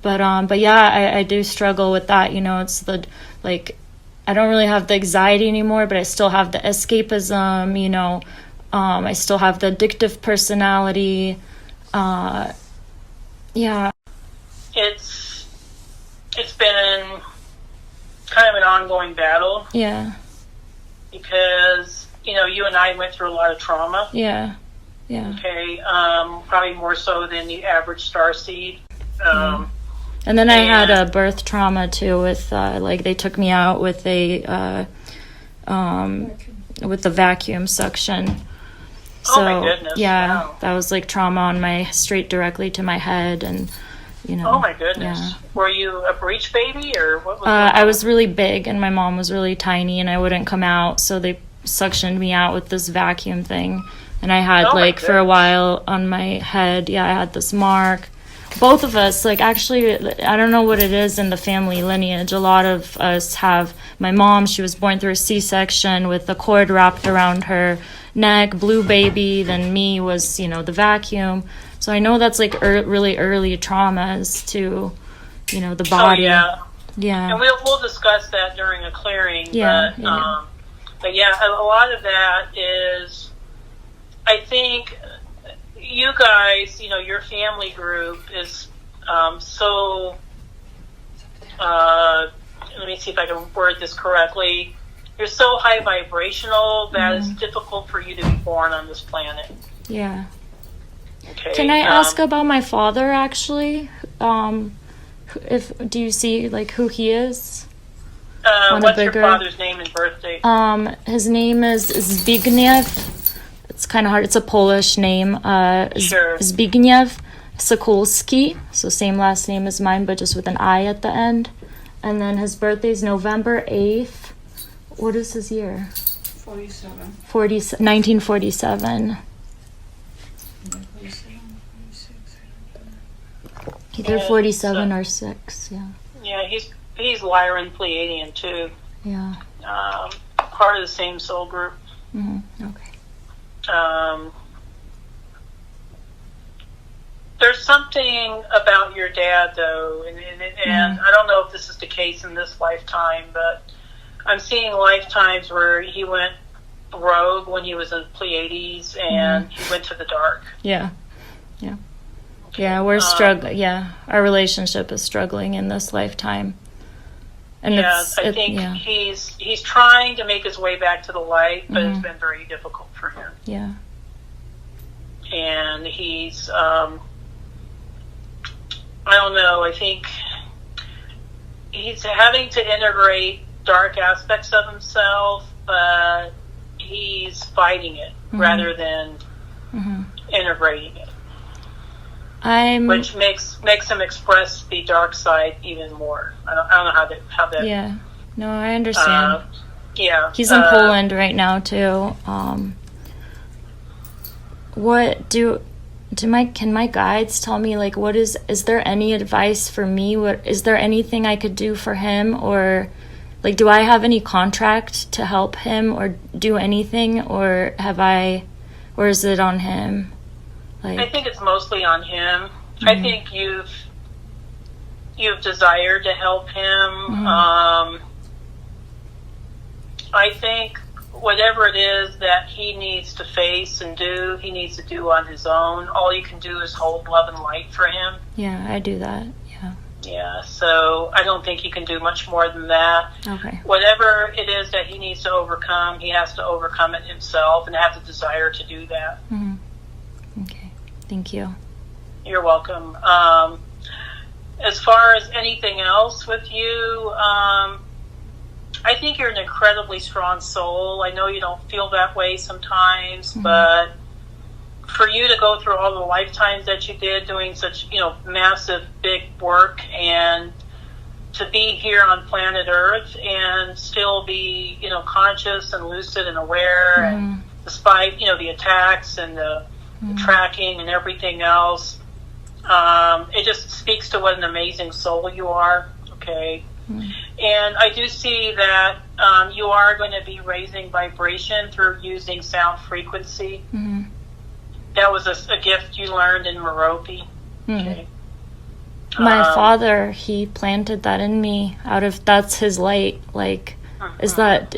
But yeah, I do struggle with that. It's the, like, I don't really have the anxiety anymore, but I still have the escapism, I still have the addictive personality. Yeah. It's been kind of an ongoing battle. Yeah. Because, you and I went through a lot of trauma. Yeah. Yeah. Okay. Probably more so than the average starseed. And then I had a birth trauma too with they took me out with a with the vacuum suction. So, oh my goodness! Yeah, wow. That was like trauma on straight directly to my head, and Oh my goodness! Yeah. Were you a breech baby, or what was? I was really big, and my mom was really tiny, and I wouldn't come out, so they suctioned me out with this vacuum thing, and I had for a while on my head. Yeah, I had this mark. Both of us, actually, I don't know what it is in the family lineage. A lot of us have, my mom, she was born through a C-section with the cord wrapped around her neck, blue baby. Then me was, the vacuum. So I know that's really early traumas to, the body. Oh, yeah. Yeah. And we'll discuss that during a clearing. Yeah. But yeah, a lot of that is, I think, you guys, your family group is so, let me see if I can word this correctly. You're so high vibrational that it's difficult for you to be born on this planet. Yeah. Okay. Can I ask about my father, actually? Do you see, who he is? What's your father's name and birth date? His name is Zbigniew. It's kind of hard. It's a Polish name. Sure. Zbigniew Sekulski. So same last name as mine, but just with an I at the end. And then his birthday is November 8th. What is his year? 1947. Either 47 or 6, yeah. Yeah, he's Lyran Pleiadian too. Yeah. Part of the same soul group. Okay. There's something about your dad, though, and I don't know if this is the case in this lifetime, but I'm seeing lifetimes where he went rogue when he was in Pleiades, and he went to the dark. Yeah. Yeah, we're struggling. Yeah, our relationship is struggling in this lifetime. And I think he's trying to make his way back to the light, but it's been very difficult for him. Yeah. and he's, I don't know, I think he's having to integrate dark aspects of himself, but he's fighting it rather than integrating it. Which makes him express the dark side even more. I don't know how that. Yeah, no, I understand. Yeah, he's in Poland right now too. Can my guides tell me, like, is there any advice for me? Is there anything I could do for him, or like, do I have any contract to help him or do anything, or is it on him? Like, I think it's mostly on him. I think you've desired to help him. I think whatever it is that he needs to face and do, he needs to do on his own. All you can do is hold love and light for him. Yeah, I do that. Yeah, so I don't think you can do much more than that. Okay. Whatever it is that he needs to overcome, he has to overcome it himself and have the desire to do that. Okay, thank you. You're welcome. As far as anything else with you, I think you're an incredibly strong soul. I know you don't feel that way sometimes, but for you to go through all the lifetimes that you did doing such, massive, big work, and to be here on planet Earth and still be, conscious and lucid and aware, and despite, the attacks and the tracking and everything else, it just speaks to what an amazing soul you are, okay? And I do see that you are going to be raising vibration through using sound frequency. That was a gift you learned in Merope. Okay. My father, he planted that in me. That's his light. Like, is that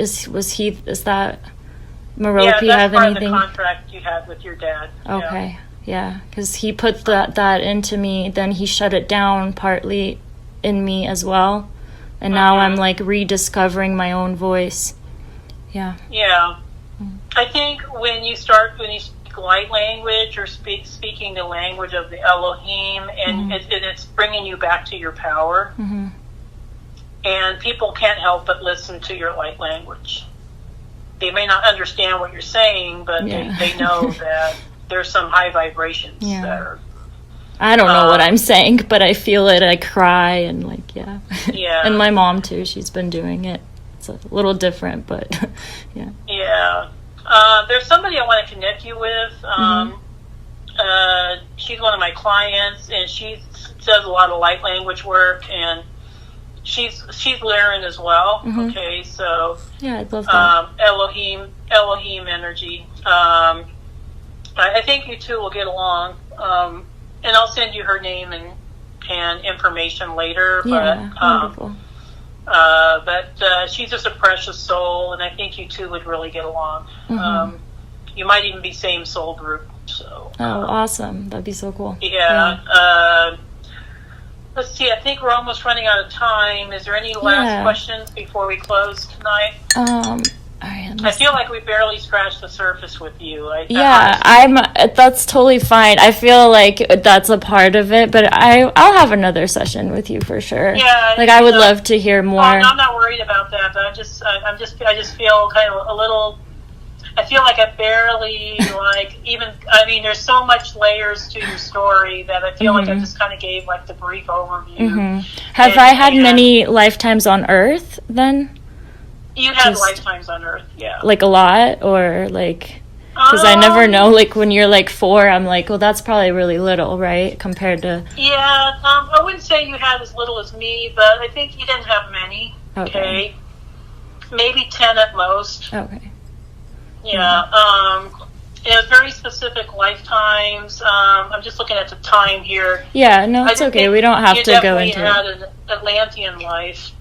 Merope have part anything? Of the contract you had with your dad. Okay, yeah, because he put that into me. Then he shut it down partly in me as well, and now I'm like rediscovering my own voice. Yeah. Yeah, I think when you speak light language or speaking the language of the Elohim, and it's bringing you back to your power. And people can't help but listen to your light language. They may not understand what you're saying, but they know that there's some high vibrations that are... I don't know what I'm saying, but I feel it. I cry and Yeah. And my mom too. She's been doing it. It's a little different, but yeah. Yeah. There's somebody I want to connect you with. She's one of my clients, and she does a lot of light language work, and she's Lyran as well. Okay, so yeah, I'd love that. Elohim energy. I think you two will get along. And I'll send you her name and information later. Yeah, wonderful. But she's just a precious soul, and I think you two would really get along. You might even be same soul group. So. Awesome! That'd be so cool. Yeah. Let's see. I think we're almost running out of time. Is there any last questions before we close tonight? I feel like we barely scratched the surface with you. That's totally fine. I feel like that's a part of it, but I'll have another session with you for sure. Yeah, I would love to hear more. I'm not worried about that, but I just feel kind of a little. I feel like I barely there's so much layers to your story that I feel like I just kind of gave the brief overview. Have I had many lifetimes on Earth then? You had lifetimes on Earth, yeah. Like a lot, or because I never know. When you're 4, I'm well, that's probably really little, right? Compared to. Yeah, I wouldn't say you had as little as me, but I think you didn't have many. Okay. Maybe 10 at most. Okay. Yeah. It was very specific lifetimes. I'm just looking at the time here. Yeah, no, it's okay. We don't have to go into it. You had an Atlantean life.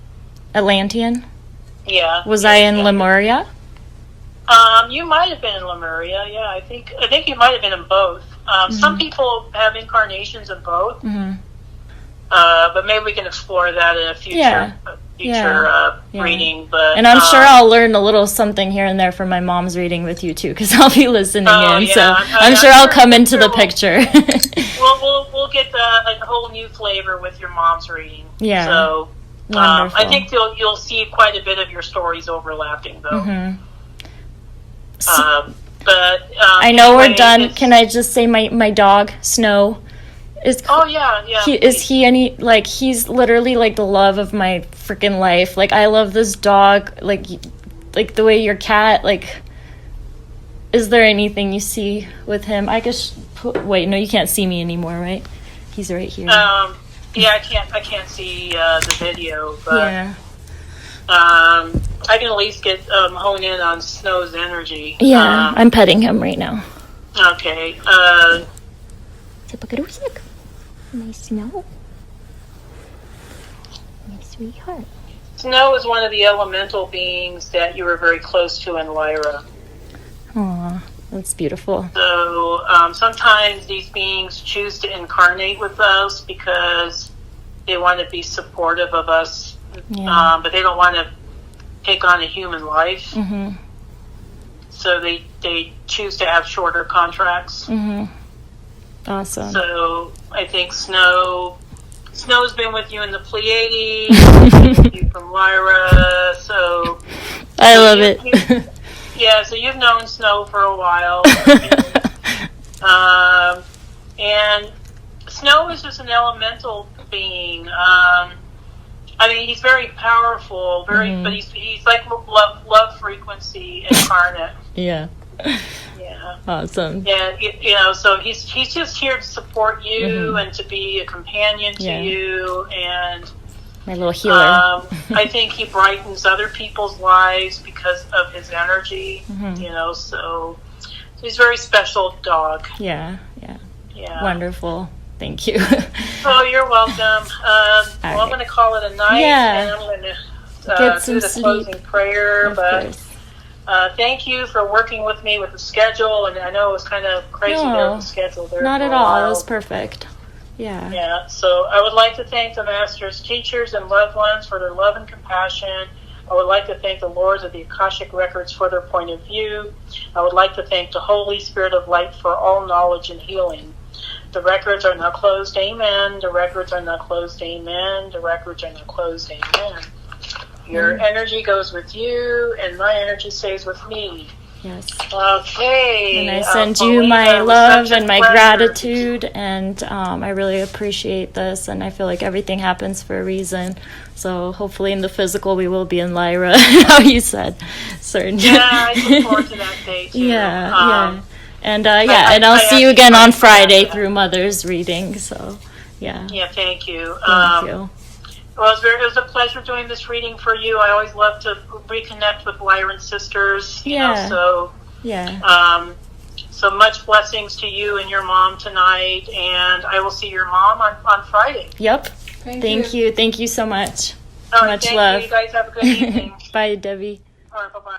Atlantean? Yeah. Was I in Lemuria? You might have been in Lemuria. Yeah, I think you might have been in both. Some people have incarnations in both. But maybe we can explore that in a future reading. But and I'm sure I'll learn a little something here and there from my mom's reading with you too, because I'll be listening in. Yeah. So I'm sure I'll come into the picture. we'll get a whole new flavor with your mom's reading. Yeah. So I think you'll see quite a bit of your stories overlapping, though. Mm-hmm. But I know we're done. Can I just say my dog Snow? He's literally like the love of my freaking life. Like, I love this dog, like the way your cat, like, is there anything you see with him? I guess, wait, no, you can't see me anymore, right? He's right here. I can't see the video, but I can at least get hone in on Snow's energy. Yeah, I'm petting him right now. Okay. My Snow. My sweetheart. Snow is one of the elemental beings that you were very close to in Lyra. Aw, that's beautiful. So sometimes these beings choose to incarnate with us because they want to be supportive of us, but they don't want to take on a human life. Mm-hmm. So they choose to have shorter contracts. Mm-hmm. Awesome. So I think Snow's been with you in the Pleiades, with you from Lyra. So I love it. So you've known Snow for a while, and Snow is just an elemental being. I mean, he's very powerful, but he's like love frequency incarnate. Yeah. Yeah. Awesome. And so he's just here to support you and to be a companion to you, and my little healer. I think he brightens other people's lives because of his energy. Mm-hmm. So he's a very special dog. Yeah. Wonderful. Thank you. Oh, you're welcome. I'm going to call it a night, and I'm going to do the closing prayer. Thank you for working with me with the schedule, and I know it was kind of crazy there with the schedule there. Not at all. It was perfect. Yeah. Yeah. So I would like to thank the Masters, teachers, and loved ones for their love and compassion. I would like to thank the Lords of the Akashic Records for their point of view. I would like to thank the Holy Spirit of Light for all knowledge and healing. The records are now closed, amen. The records are now closed, amen. The records are now closed, amen. Your energy goes with you, and my energy stays with me. Yes. Okay. And I send you my love and my gratitude, and I really appreciate this, and I feel like everything happens for a reason. So hopefully in the physical we will be in Lyra, how you said. Certain. Yeah, I look forward to that day too. Yeah. And and I'll see you again on Friday through Mother's reading. So, yeah. Yeah, thank you. Thank you. Well, it was a pleasure doing this reading for you. I always love to reconnect with Lyran sisters. You know, so so much blessings to you and your mom tonight, and I will see your mom on Friday. Yep. Thank you. Thank you so much. All right, much love. You guys have a good evening. Bye, Debbie. All right, bye-bye.